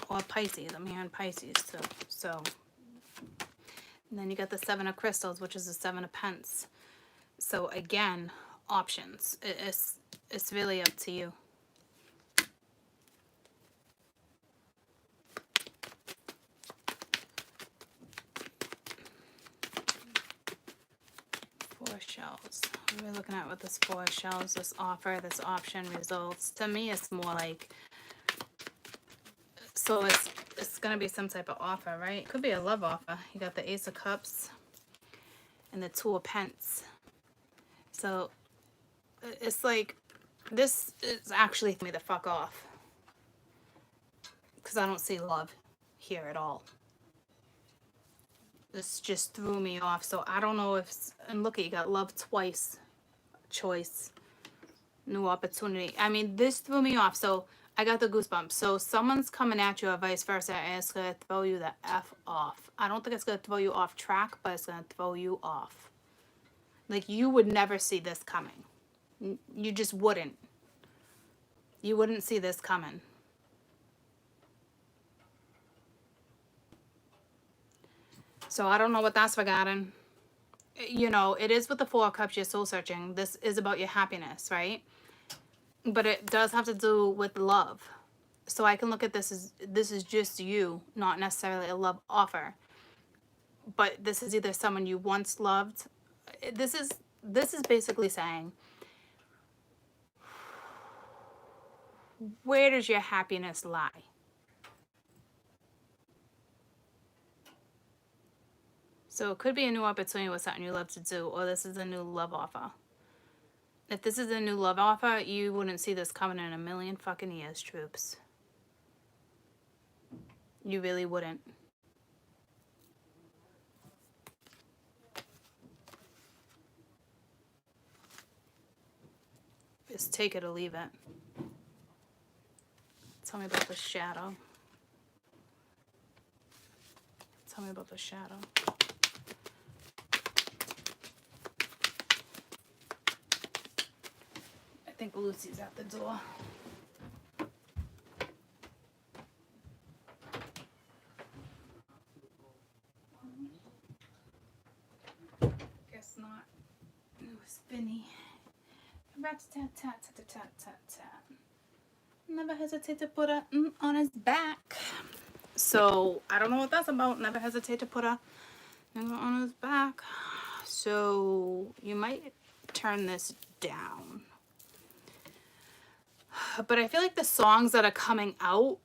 Or Pisces. I'm hearing Pisces too. So, and then you got the Seven of Crystals, which is the Seven of Pence. So again, options. It's really up to you. Four shells. What are we looking at with this four shells? This offer, this option, results. To me, it's more like, so it's gonna be some type of offer, right? Could be a love offer. You got the Ace of Cups and the Two of Pence. So it's like, this is actually me the fuck off, because I don't see love here at all. This just threw me off. So I don't know if, and look at, you got love twice, choice, new opportunity. I mean, this threw me off. So I got the goosebumps. So someone's coming at you or vice versa, and it's going to throw you the F off. I don't think it's going to throw you off track, but it's going to throw you off. Like, you would never see this coming. You just wouldn't. You wouldn't see this coming. So I don't know what that's forgotten. You know, it is with the Four of Cups, you're soul searching. This is about your happiness, right? But it does have to do with love. So I can look at this as, this is just you, not necessarily a love offer. But this is either someone you once loved. This is basically saying, where does your happiness lie? So it could be a new opportunity with something you love to do, or this is a new love offer. If this is a new love offer, you wouldn't see this coming in a million fucking years, troops. You really wouldn't. Just take it or leave it. Tell me about the shadow. Tell me about the shadow. I think Lucy's at the door. Guess not. It was Vinny. Rat-tat-tat-tat-tat-tat-tat. Never hesitate to put a on his back. So I don't know what that's about. Never hesitate to put a on his back. So you might turn this down. But I feel like the songs that are coming out,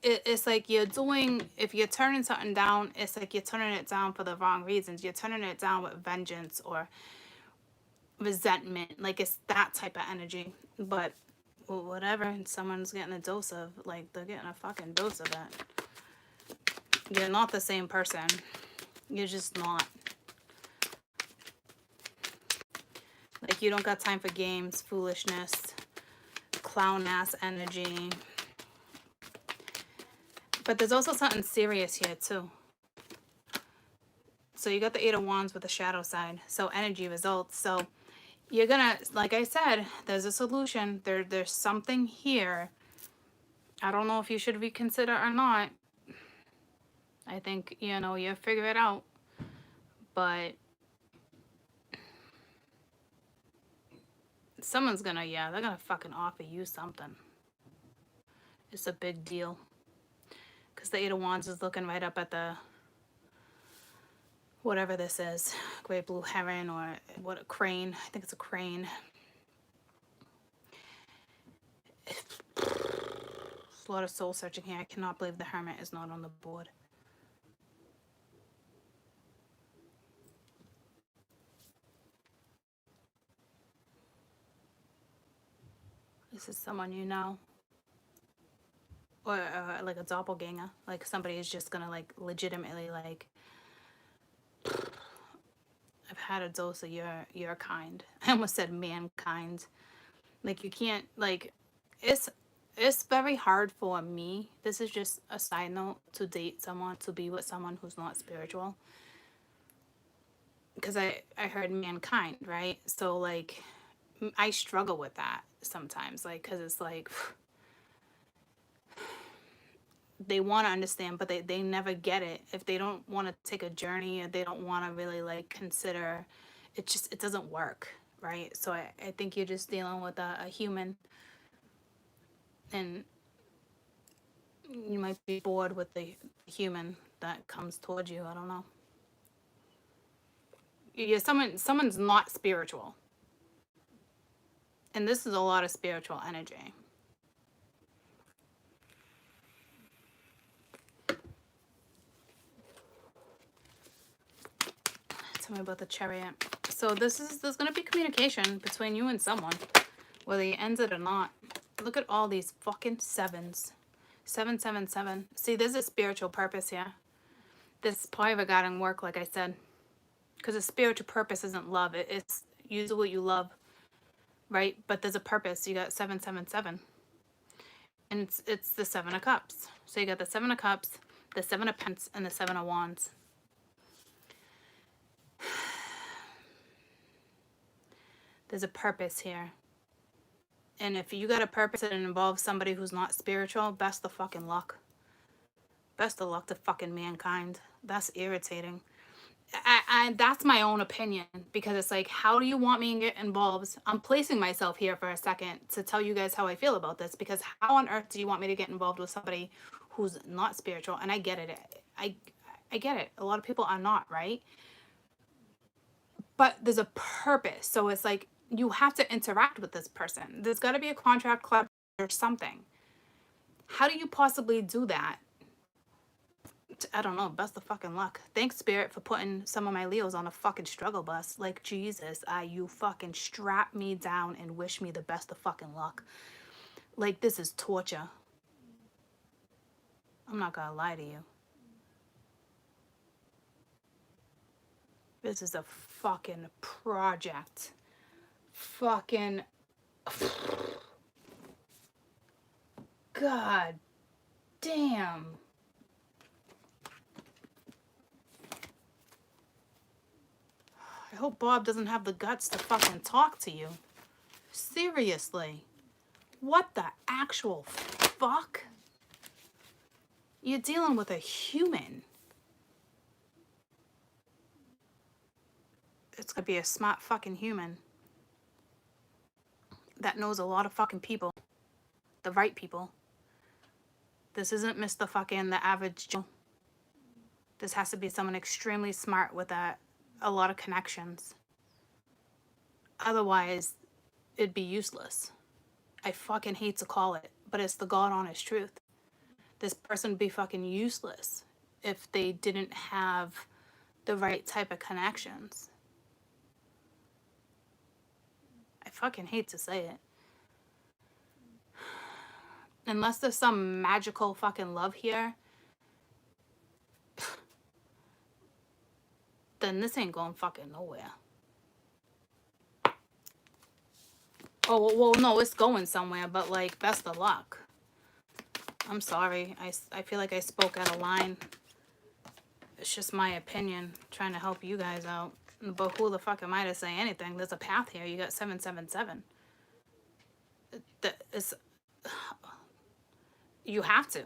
it's like you're doing, if you're turning something down, it's like you're turning it down for the wrong reasons. You're turning it down with vengeance or resentment. Like, it's that type of energy. But whatever, someone's getting a dose of, like, they're getting a fucking dose of it. You're not the same person. You're just not. Like, you don't got time for games, foolishness, clown ass energy. But there's also something serious here too. So you got the Eight of Wands with the shadow side. So energy results. So you're gonna, like I said, there's a solution. There's something here. I don't know if you should reconsider or not. I think, you know, you figure it out. But someone's gonna, yeah, they're gonna fucking offer you something. It's a big deal. Because the Eight of Wands is looking right up at the, whatever this is, great blue heron or what, a crane. I think it's a crane. There's a lot of soul searching here. I cannot believe the Hermit is not on the board. This is someone you know. Or like a doppelganger. Like somebody is just gonna like legitimately like, I've had a dose of your kind. I almost said mankind. Like you can't, like, it's very hard for me. This is just a side note, to date someone, to be with someone who's not spiritual. Because I heard mankind, right? So like I struggle with that sometimes, like, because it's like they want to understand, but they never get it. If they don't want to take a journey, or they don't want to really like consider, it doesn't work, right? So I think you're just dealing with a human, and you might be bored with the human that comes towards you. I don't know. Yeah, someone's not spiritual, and this is a lot of spiritual energy. Tell me about the Chariot. So there's going to be communication between you and someone, whether you ends it or not. Look at all these fucking sevens. 777. See, there's a spiritual purpose here. This probably regarding work, like I said. Because the spiritual purpose isn't love. It's use what you love, right? But there's a purpose. You got 777. And it's the Seven of Cups. So you got the Seven of Cups, the Seven of Pentacles, and the Seven of Wands. There's a purpose here. And if you got a purpose that involves somebody who's not spiritual, best of fucking luck. Best of luck to fucking mankind. That's irritating. That's my own opinion, because it's like, how do you want me to get involved? I'm placing myself here for a second to tell you guys how I feel about this, because how on earth do you want me to get involved with somebody who's not spiritual? And I get it. I get it. A lot of people are not, right? But there's a purpose. So it's like, you have to interact with this person. There's got to be a contract, club, or something. How do you possibly do that? I don't know. Best of fucking luck. Thanks, Spirit, for putting some of my Leos on a fucking struggle bus. Like, Jesus, you fucking strap me down and wish me the best of fucking luck. Like, this is torture. I'm not gonna lie to you. This is a fucking project. Fucking... God damn. I hope Bob doesn't have the guts to fucking talk to you. Seriously. What the actual fuck? You're dealing with a human. It's gonna be a smart fucking human that knows a lot of fucking people. The right people. This isn't Mr. fucking the average Joe. This has to be someone extremely smart with a lot of connections. Otherwise, it'd be useless. I fucking hate to call it, but it's the God honest truth. This person would be fucking useless if they didn't have the right type of connections. I fucking hate to say it. Unless there's some magical fucking love here, then this ain't going fucking nowhere. Oh, well, no, it's going somewhere, but, like, best of luck. I'm sorry. I feel like I spoke out of line. It's just my opinion, trying to help you guys out. But who the fuck am I to say anything? There's a path here. You got 777. It's... You have to.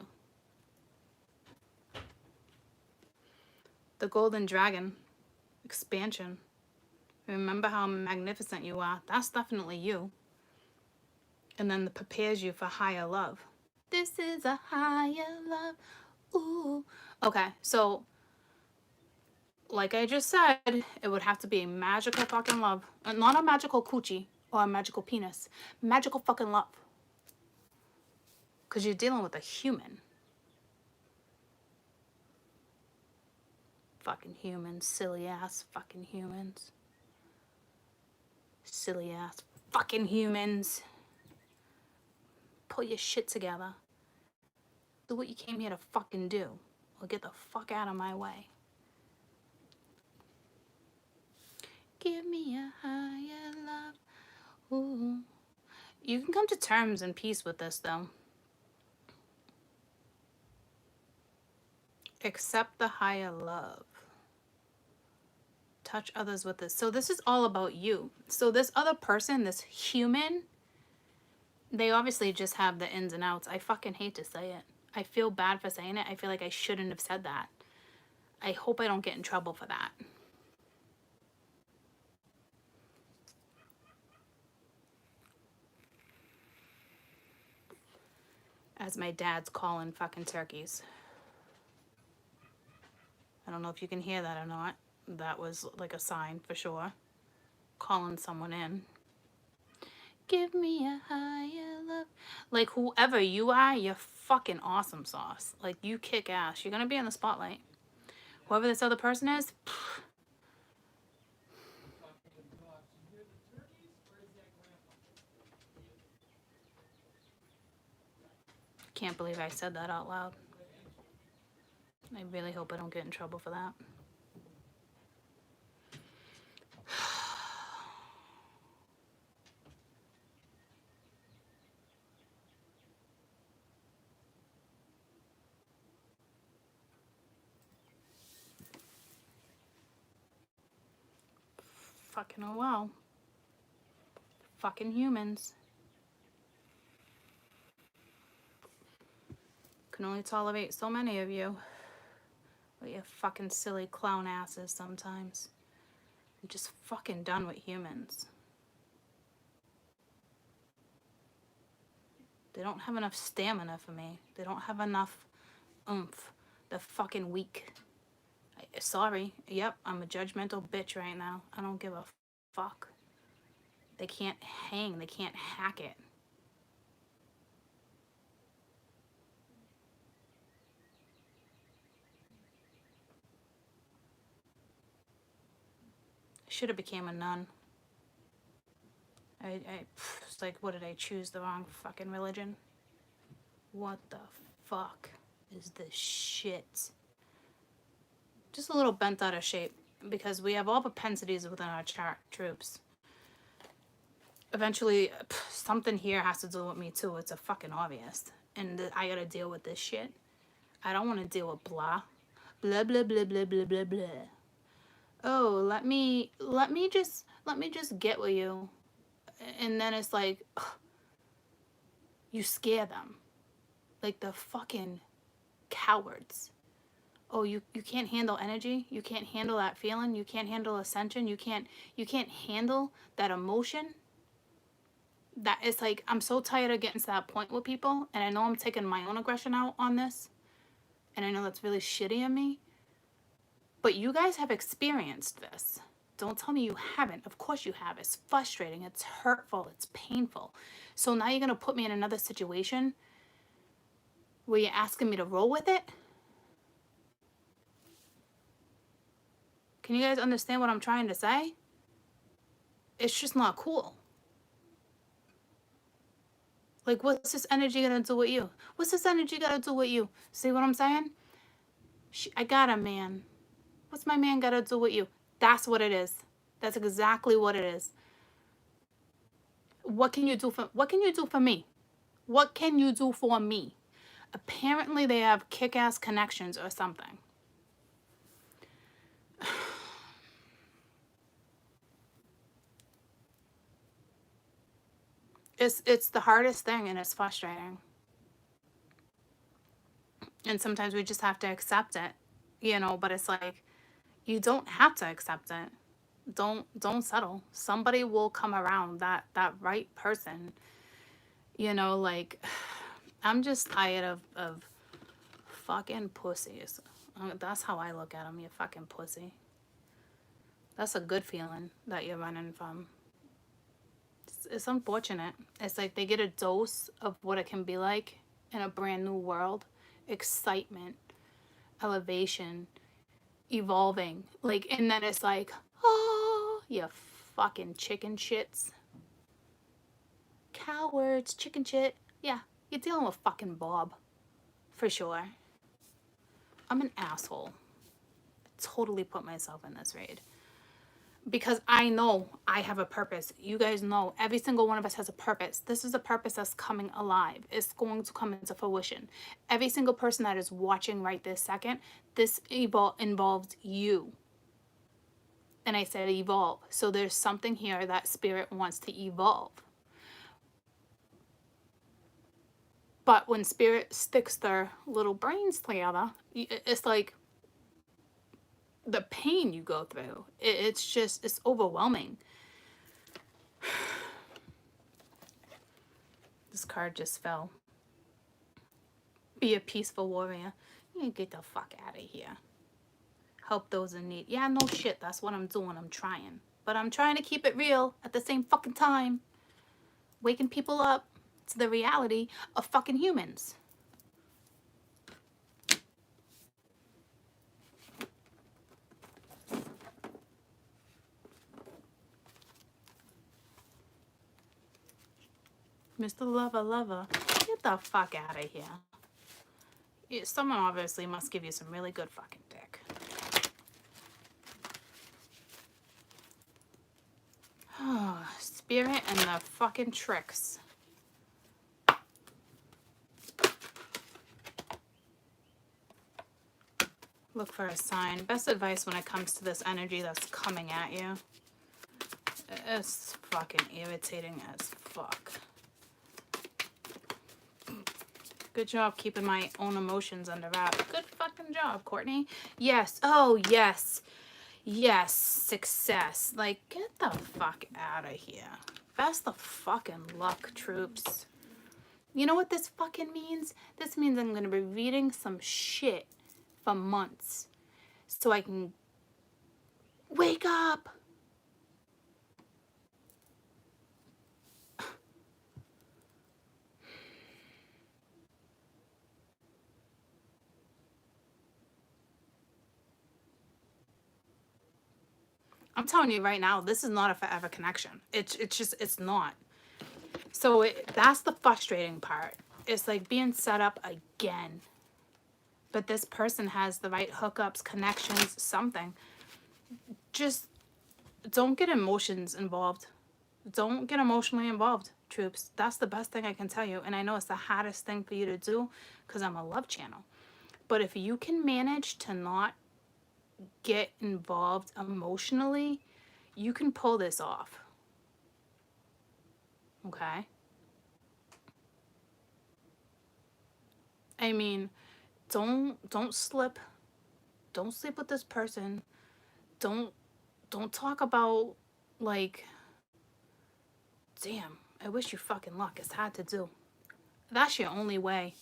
The Golden Dragon. Expansion. Remember how magnificent you are. That's definitely you. And then prepares you for higher love. This is a higher love. Ooh. Okay, so like I just said, it would have to be magical fucking love. Not a magical coochie or a magical penis. Magical fucking love. Because you're dealing with a human. Fucking humans. Silly ass fucking humans. Silly ass fucking humans. Pull your shit together. Do what you came here to fucking do. Or get the fuck out of my way. Give me a higher love. Ooh. You can come to terms and peace with this though. Accept the higher love. Touch others with this. So this is all about you. So this other person, this human, they obviously just have the ins and outs. I fucking hate to say it. I feel bad for saying it. I feel like I shouldn't have said that. I hope I don't get in trouble for that. As my dad's calling fucking turkeys. I don't know if you can hear that or not. That was like a sign for sure. Calling someone in. Give me a higher love. Like whoever you are, you're fucking awesome sauce. Like you kick ass. You're gonna be in the spotlight. Whoever this other person is, pff. Can't believe I said that out loud. I really hope I don't get in trouble for that. Fucking oh well. Fucking humans. Can only tolerate so many of you. With your fucking silly clown asses sometimes. I'm just fucking done with humans. They don't have enough stamina for me. They don't have enough oomph. They're fucking weak. Sorry. Yep, I'm a judgmental bitch right now. I don't give a fuck. They can't hang. They can't hack it. I should have became a nun. It's like, what did I choose? The wrong fucking religion? What the fuck is this shit? Just a little bent out of shape because we have all propensities within our chart, troops. Eventually, something here has to do with me too. It's a fucking obvious. And I gotta deal with this shit. I don't want to deal with blah. Blah, blah, blah, blah, blah, blah, blah. Oh, let me just get with you. And then it's like, ugh, you scare them. Like the fucking cowards. Oh, you can't handle energy. You can't handle that feeling. You can't handle ascension. You can't handle that emotion. That it's like, I'm so tired of getting to that point with people. And I know I'm taking my own aggression out on this. And I know that's really shitty of me. But you guys have experienced this. Don't tell me you haven't. Of course you have. It's frustrating. It's hurtful. It's painful. So now you're going to put me in another situation where you're asking me to roll with it? Can you guys understand what I'm trying to say? It's just not cool. Like, what's this energy going to do with you? What's this energy got to do with you? See what I'm saying? I got a man. What's my man got to do with you? That's what it is. That's exactly what it is. What can you do for me? What can you do for me? Apparently they have kick-ass connections or something. It's the hardest thing and it's frustrating. And sometimes we just have to accept it, but it's like, You don't have to accept it. Don't settle. Somebody will come around, that right person. You know, like, I'm just tired of fucking pussies. That's how I look at them. You fucking pussy. That's a good feeling that you're running from. It's unfortunate. It's like they get a dose of what it can be like in a brand new world. Excitement, elevation, evolving. Like, and then it's like, oh, you fucking chicken shits. Cowards, chicken shit. Yeah, you're dealing with fucking Bob. For sure. I'm an asshole. I totally put myself in this raid. Because I know I have a purpose. You guys know every single one of us has a purpose. This is a purpose that's coming alive. It's going to come into fruition. Every single person that is watching right this second, this involves you. And I said evolve. So there's something here that spirit wants to evolve. But when spirit sticks their little brains together, it's like the pain you go through. It's overwhelming. This card just fell. Be a peaceful warrior. You get the fuck out of here. Help those in need. Yeah, no shit. That's what I'm doing. I'm trying. But I'm trying to keep it real at the same fucking time. Waking people up to the reality of fucking humans. Mr. Lover, get the fuck out of here. Someone obviously must give you some really good fucking dick. Spirit and the fucking tricks. Look for a sign. Best advice when it comes to this energy that's coming at you. It's fucking irritating as fuck. Good job keeping my own emotions under wraps. Good fucking job, Courtney. Yes. Oh, yes. Yes. Success. Like, get the fuck out of here. Best of fucking luck, troops. You know what this fucking means? This means I'm going to be reading some shit for months so I can wake up. I'm telling you right now, this is not a forever connection. It's not. So that's the frustrating part. It's like being set up again. But this person has the right hookups, connections, something. Just don't get emotions involved. Don't get emotionally involved, troops. That's the best thing I can tell you. And I know it's the hardest thing for you to do because I'm a love channel. But if you can manage to not get involved emotionally, you can pull this off. Okay? I mean, don't slip. Don't sleep with this person. Don't talk about, like, damn, I wish you fucking luck. It's hard to do. That's your only way.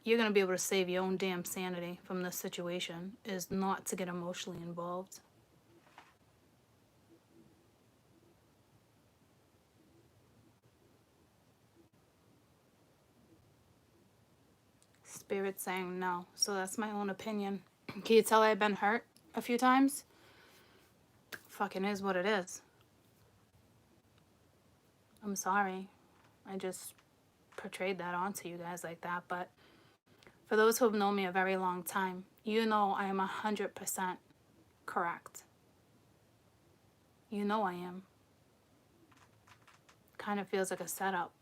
You're going to be able to save your own damn sanity from this situation, is not to get emotionally involved. Spirit saying no. So that's my own opinion. Can you tell I've been hurt a few times? Fucking is what it is. I'm sorry. I just portrayed that onto you guys like that. But for those who have known me a very long time, you know I am 100% correct. You know I am. Kind of feels like a setup.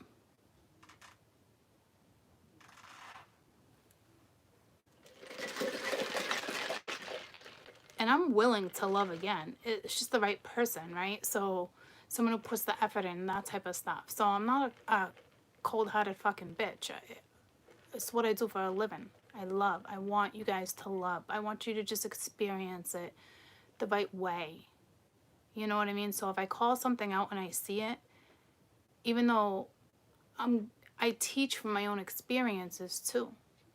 And I'm willing to love again. It's just the right person, right? So someone who puts the effort in, that type of stuff. So I'm not a cold-hearted fucking bitch. It's what I do for a living. I want you guys to love. I want you to just experience it the right way. You know what I mean? So if I call something out and I see it, even though I teach from my own experiences too.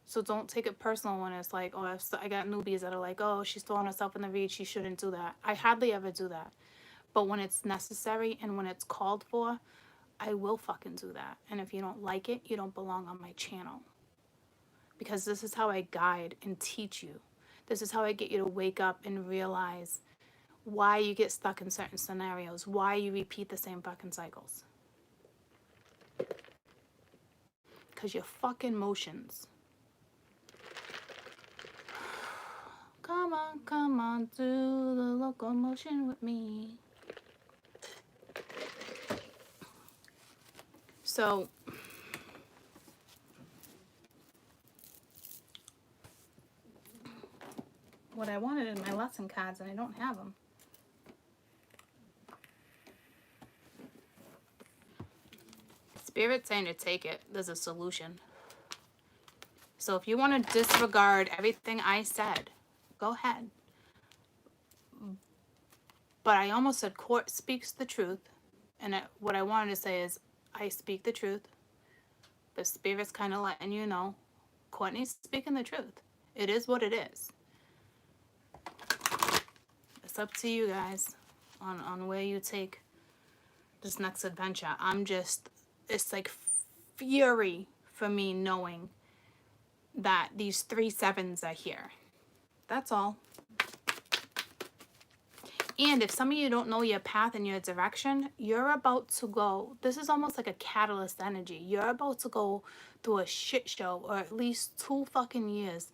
So don't take it personal when it's like, oh, I got newbies that are like, oh, she's throwing herself in the read. She shouldn't do that. I hardly ever do that. But when it's necessary and when it's called for, I will fucking do that. And if you don't like it, you don't belong on my channel. Because this is how I guide and teach you. This is how I get you to wake up and realize why you get stuck in certain scenarios, why you repeat the same fucking cycles. Because you're fucking motions. Come on, do the locomotion with me. So, what I wanted in my lesson cards, and I don't have them. Spirit's saying to take it. There's a solution. So if you want to disregard everything I said, go ahead. But I almost said court speaks the truth. And what I wanted to say is I speak the truth. The Spirit's kind of letting you know Courtney's speaking the truth. It is what it is. It's up to you guys on where you take this next adventure. It's like fury for me knowing that these 3 sevens are here. That's all. And if some of you don't know your path and your direction, you're about to go, this is almost like a catalyst energy. You're about to go through a shit show, or at least 2 fucking years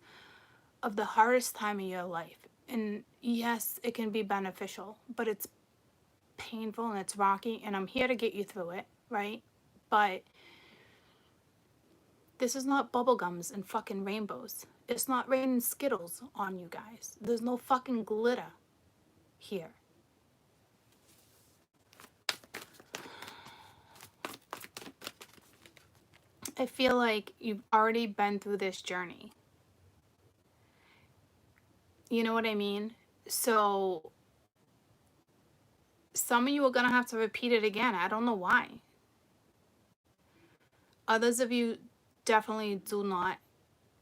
of the hardest time of your life. And yes, it can be beneficial, but it's painful and it's rocky, and I'm here to get you through it, right? But this is not bubblegums and fucking rainbows. It's not raining Skittles on you guys. There's no fucking glitter here. I feel like you've already been through this journey. You know what I mean? So some of you are going to have to repeat it again. I don't know why. Others of you definitely do not,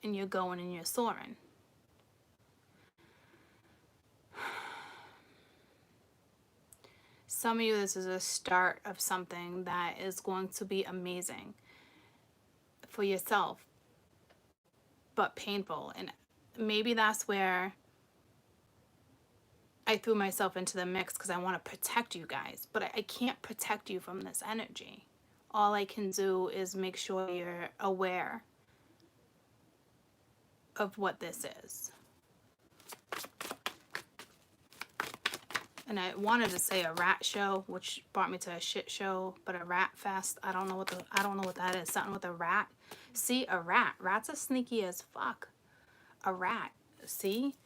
and you're going and you're soaring. Some of you, this is a start of something that is going to be amazing for yourself, but painful. And maybe that's where I threw myself into the mix, because I want to protect you guys, but I can't protect you from this energy. All I can do is make sure you're aware of what this is. And I wanted to say a rat show, which brought me to a shit show, but a rat fest. I don't know what that is. Something with a rat. See, a rat. Rats are sneaky as fuck. A rat. See?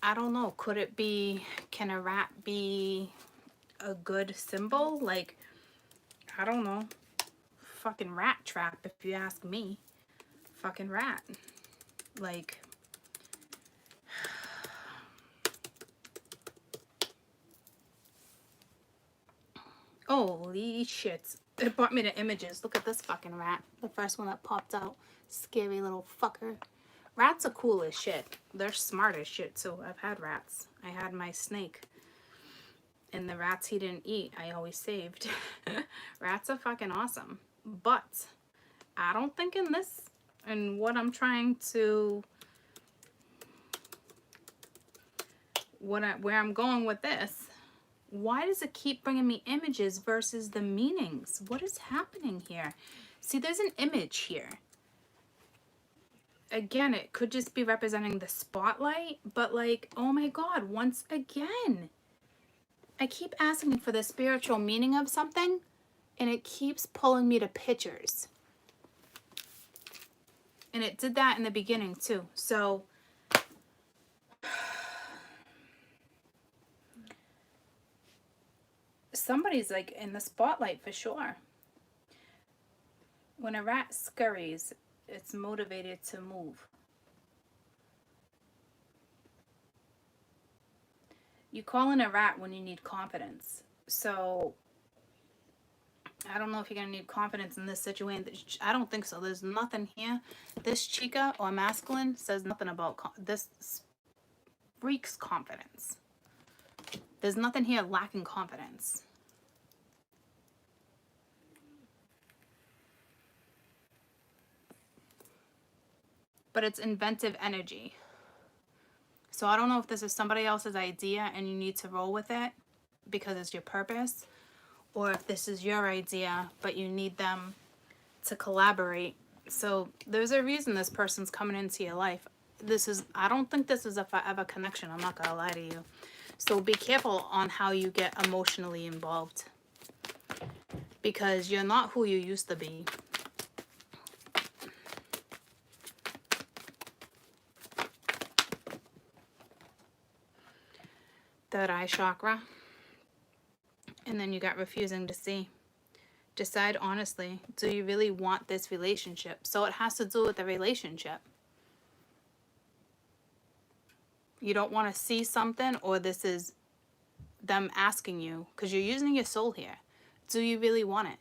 I don't know. Could it be, can a rat be a good symbol? Like, I don't know. Fucking rat trap, if you ask me. Fucking rat. Like, holy shit. It brought me to images. Look at this fucking rat. The first one that popped out. Scary little fucker. Rats are cool as shit. They're smart as shit too. I've had rats. I had my snake. And the rats he didn't eat, I always saved. Rats are fucking awesome. But I don't think in this, and what I'm trying to, where I'm going with this, why does it keep bringing me images versus the meanings? What is happening here? See, there's an image here. Again, it could just be representing the spotlight, but like, oh my God, once again, I keep asking for the spiritual meaning of something, and it keeps pulling me to pictures. And it did that in the beginning too. So somebody's like in the spotlight for sure. When a rat scurries, it's motivated to move. You call in a rat when you need confidence. So I don't know if you're going to need confidence in this situation. I don't think so. There's nothing here. This chica or masculine says nothing about this freaks confidence. There's nothing here lacking confidence. But it's inventive energy. So I don't know if this is somebody else's idea and you need to roll with it because it's your purpose, or if this is your idea but you need them to collaborate. So there's a reason this person's coming into your life. I don't think this is a forever connection. I'm not gonna lie to you. So be careful on how you get emotionally involved, because you're not who you used to be. Third eye chakra. And then you got refusing to see. Decide honestly, do you really want this relationship? So it has to do with the relationship. You don't want to see something, or this is them asking you, because you're using your soul here. Do you really want it?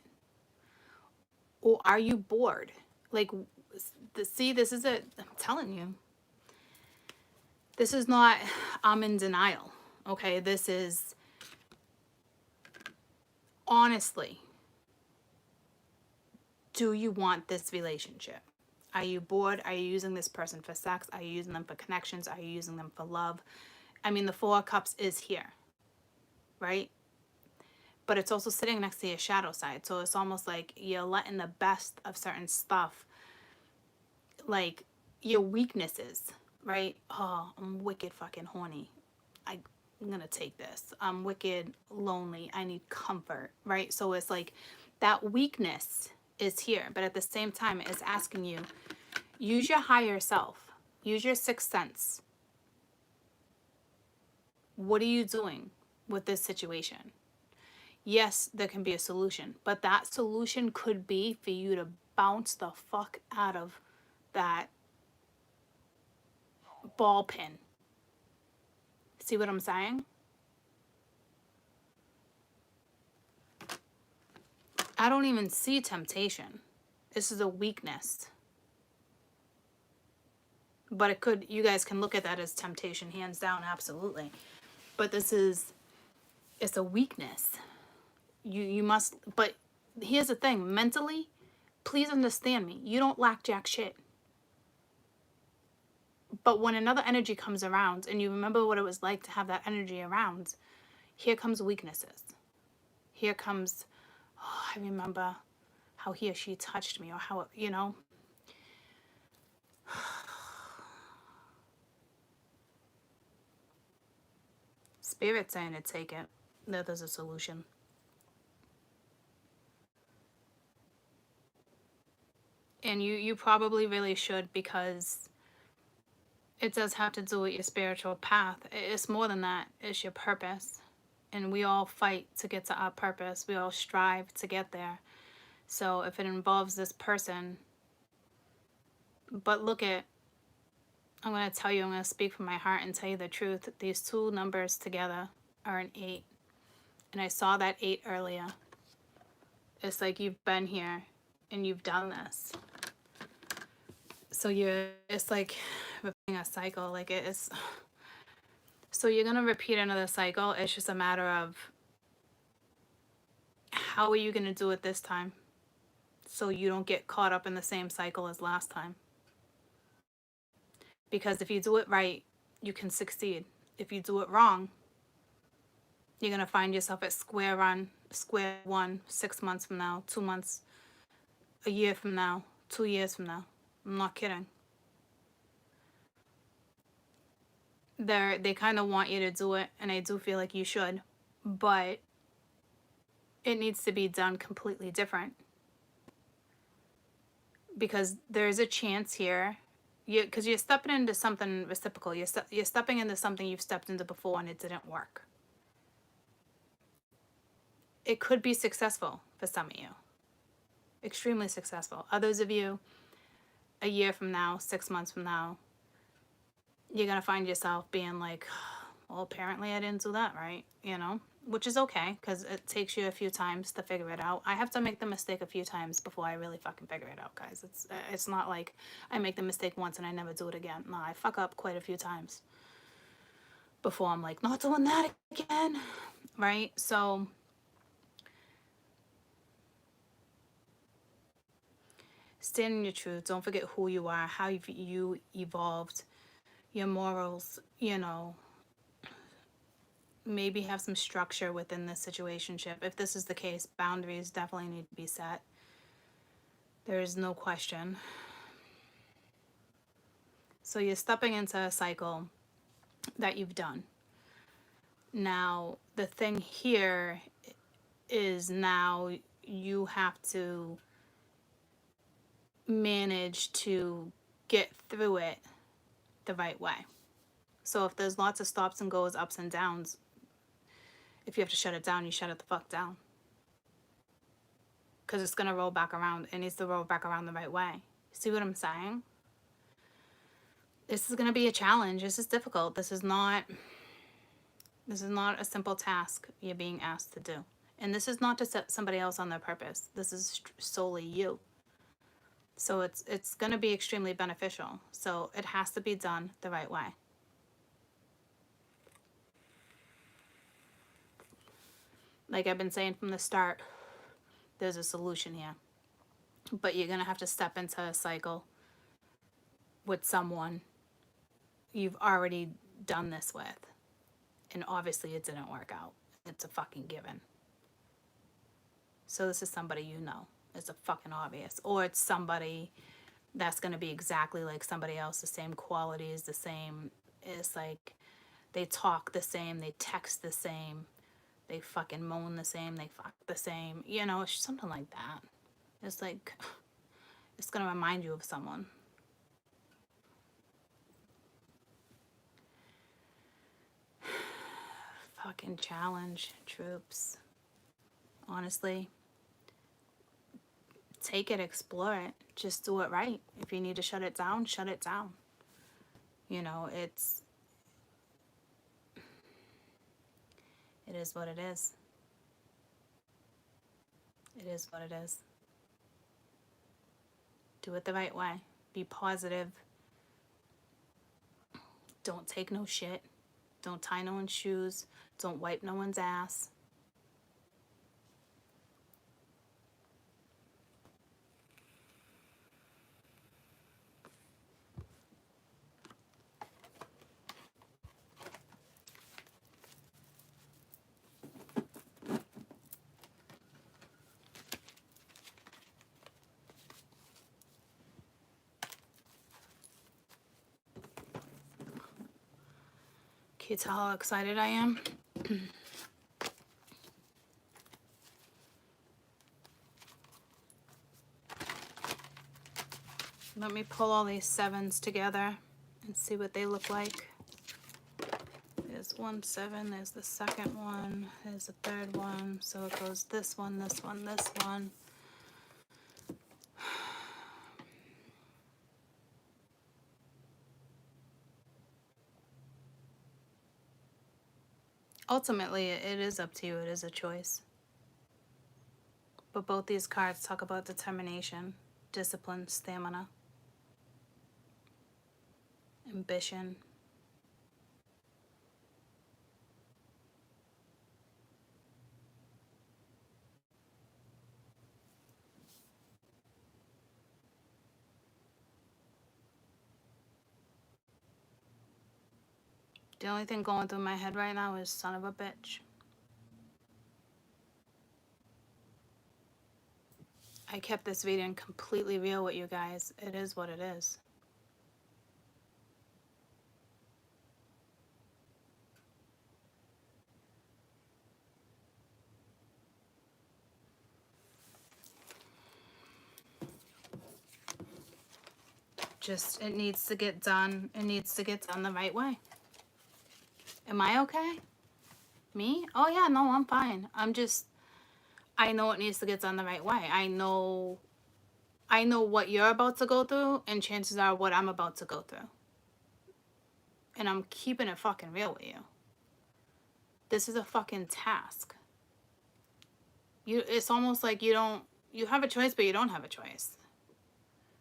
Or are you bored? Like, see, this is it. I'm telling you. This is not, I'm in denial. Okay, this is honestly, do you want this relationship? Are you bored? Are you using this person for sex? Are you using them for connections? Are you using them for love? I mean, the Four of Cups is here, right? But it's also sitting next to your shadow side. So it's almost like you're letting the best of certain stuff, like your weaknesses, right? Oh, I'm wicked fucking horny. I'm gonna take this. I'm wicked lonely. I need comfort, right? So it's like that weakness is here, but at the same time, it's asking you, use your higher self, use your sixth sense. What are you doing with this situation? Yes, there can be a solution, but that solution could be for you to bounce the fuck out of that ball pin. See what I'm saying? I don't even see temptation. This is a weakness. But it could, you guys can look at that as temptation, hands down, absolutely. But it's a weakness. You must, but here's the thing, mentally, please understand me. You don't lack jack shit. But when another energy comes around and you remember what it was like to have that energy around, here comes weaknesses. Here comes, oh, I remember how he or she touched me, or how, you know. Spirit saying to take it, that there's a solution. And you probably really should, because it does have to do with your spiritual path. It's more than that. It's your purpose. And we all fight to get to our purpose. We all strive to get there. So if it involves this person, but look at, I'm going to tell you, I'm going to speak from my heart and tell you the truth. These two numbers together are an 8. And I saw that 8 earlier. It's like you've been here and you've done this. So it's like repeating a cycle. Like it is. So you're going to repeat another cycle. It's just a matter of how are you going to do it this time, so you don't get caught up in the same cycle as last time. Because if you do it right, you can succeed. If you do it wrong, you're going to find yourself at square one, 6 months from now, 2 months, a year from now, 2 years from now. I'm not kidding. They kind of want you to do it, and I do feel like you should, but it needs to be done completely different. Because there's a chance here, because you're stepping into something reciprocal. You're stepping into something you've stepped into before and it didn't work. It could be successful for some of you. Extremely successful. Others of you, a year from now, 6 months from now, you're going to find yourself being like, Well, apparently I didn't do that right, you know, which is okay because it takes you a few times to figure it out. I have to make the mistake a few times before I really fucking figure it out, guys. It's not like I make the mistake once and I never do it again. No, I fuck up quite a few times before I'm like, not doing that again, right? So stand in your truth. Don't forget who you are, how you evolved, your morals, you know. Maybe have some structure within this situationship. If this is the case, boundaries definitely need to be set. There is no question. So you're stepping into a cycle that you've done. Now, the thing here is now you have to manage to get through it the right way. So if there's lots of stops and goes, ups and downs, if you have to shut it down, you shut it the fuck down. Because it's going to roll back around. It needs to roll back around the right way. See what I'm saying? This is going to be a challenge. This is difficult. This is not a simple task you're being asked to do. And this is not to set somebody else on their purpose. This is solely you. So it's going to be extremely beneficial. So it has to be done the right way. Like I've been saying from the start, there's a solution here. But you're going to have to step into a cycle with someone you've already done this with. And obviously it didn't work out. It's a fucking given. So this is somebody you know. It's a fucking obvious. Or it's somebody that's going to be exactly like somebody else, the same qualities, the same. It's like they talk the same, they text the same, they fucking moan the same, they fuck the same. You know, it's something like that. It's like, it's going to remind you of someone. Fucking challenge, troops. Honestly, take it, explore it. Just do it right. If you need to shut it down, shut it down. You know, it is what it is. It is what it is. Do it the right way. Be positive. Don't take no shit. Don't tie no one's shoes. Don't wipe no one's ass. Can you tell how excited I am? Let me pull all these sevens together and see what they look like. There's 1 7, there's the second one, there's the third one. So it goes this one, this one, this one. Ultimately, it is up to you. It is a choice. But both these cards talk about determination, discipline, stamina, ambition. The only thing going through my head right now is son of a bitch. I kept this video completely real with you guys. It is what it is. Just, it needs to get done. It needs to get done the right way. Am I okay? Me? Oh yeah, no, I'm fine. I know it needs to get done the right way. I know what you're about to go through, and chances are what I'm about to go through. And I'm keeping it fucking real with you. This is a fucking task. It's almost like you have a choice, but you don't have a choice.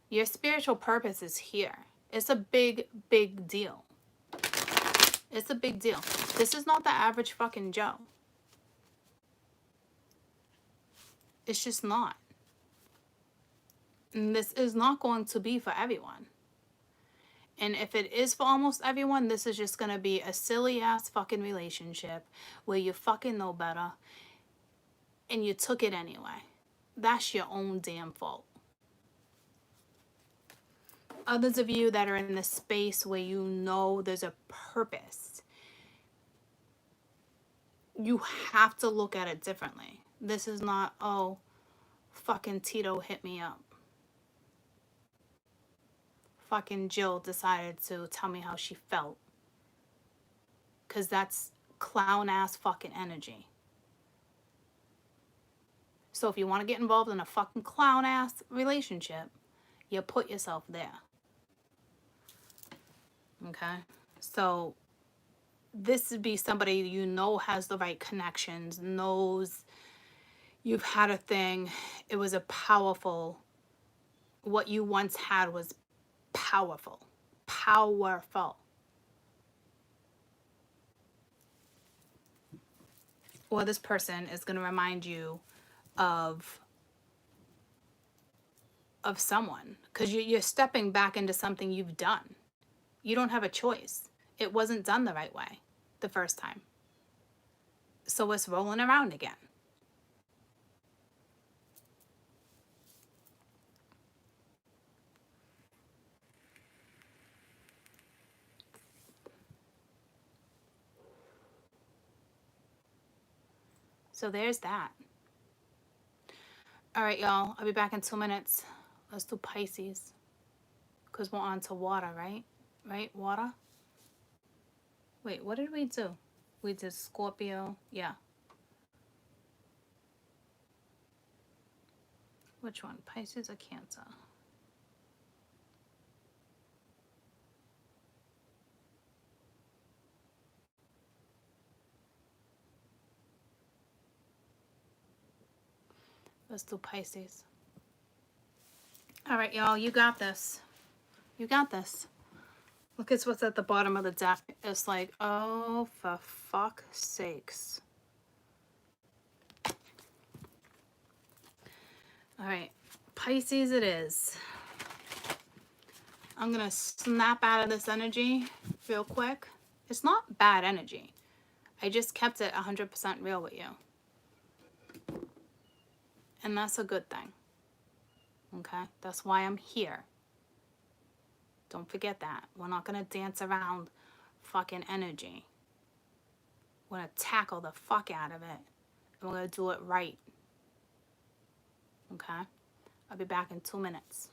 Your spiritual purpose is here. It's a big, big deal. It's a big deal. This is not the average fucking Joe. It's just not. And this is not going to be for everyone. And if it is for almost everyone, this is just going to be a silly ass fucking relationship where you fucking know better and you took it anyway. That's your own damn fault. Others of you that are in the space where you know there's a purpose, you have to look at it differently. This is not, oh, fucking Tito hit me up. Fucking Jill decided to tell me how she felt. Because that's clown ass fucking energy. So if you want to get involved in a fucking clown ass relationship, you put yourself there. Okay? So this would be somebody you know has the right connections, knows you've had a thing. It was a powerful, what you once had was powerful. Powerful. Or this person is going to remind you of someone. Because you're stepping back into something you've done. You don't have a choice. It wasn't done the right way the first time. So it's rolling around again. So there's that. All right, y'all. I'll be back in 2 minutes. Let's do Pisces. Because we're on to water, right? Right? Water? Wait, what did we do? We did Scorpio. Yeah. Which one? Pisces or Cancer? Let's do Pisces. All right, y'all. You got this. You got this. Look at what's at the bottom of the deck. It's like, oh, for fuck's sakes. All right. Pisces it is. I'm going to snap out of this energy real quick. It's not bad energy. I just kept it 100% real with you. And that's a good thing. Okay? That's why I'm here. Don't forget that. We're not going to dance around fucking energy. We're going to tackle the fuck out of it. And we're going to do it right. Okay? I'll be back in 2 minutes.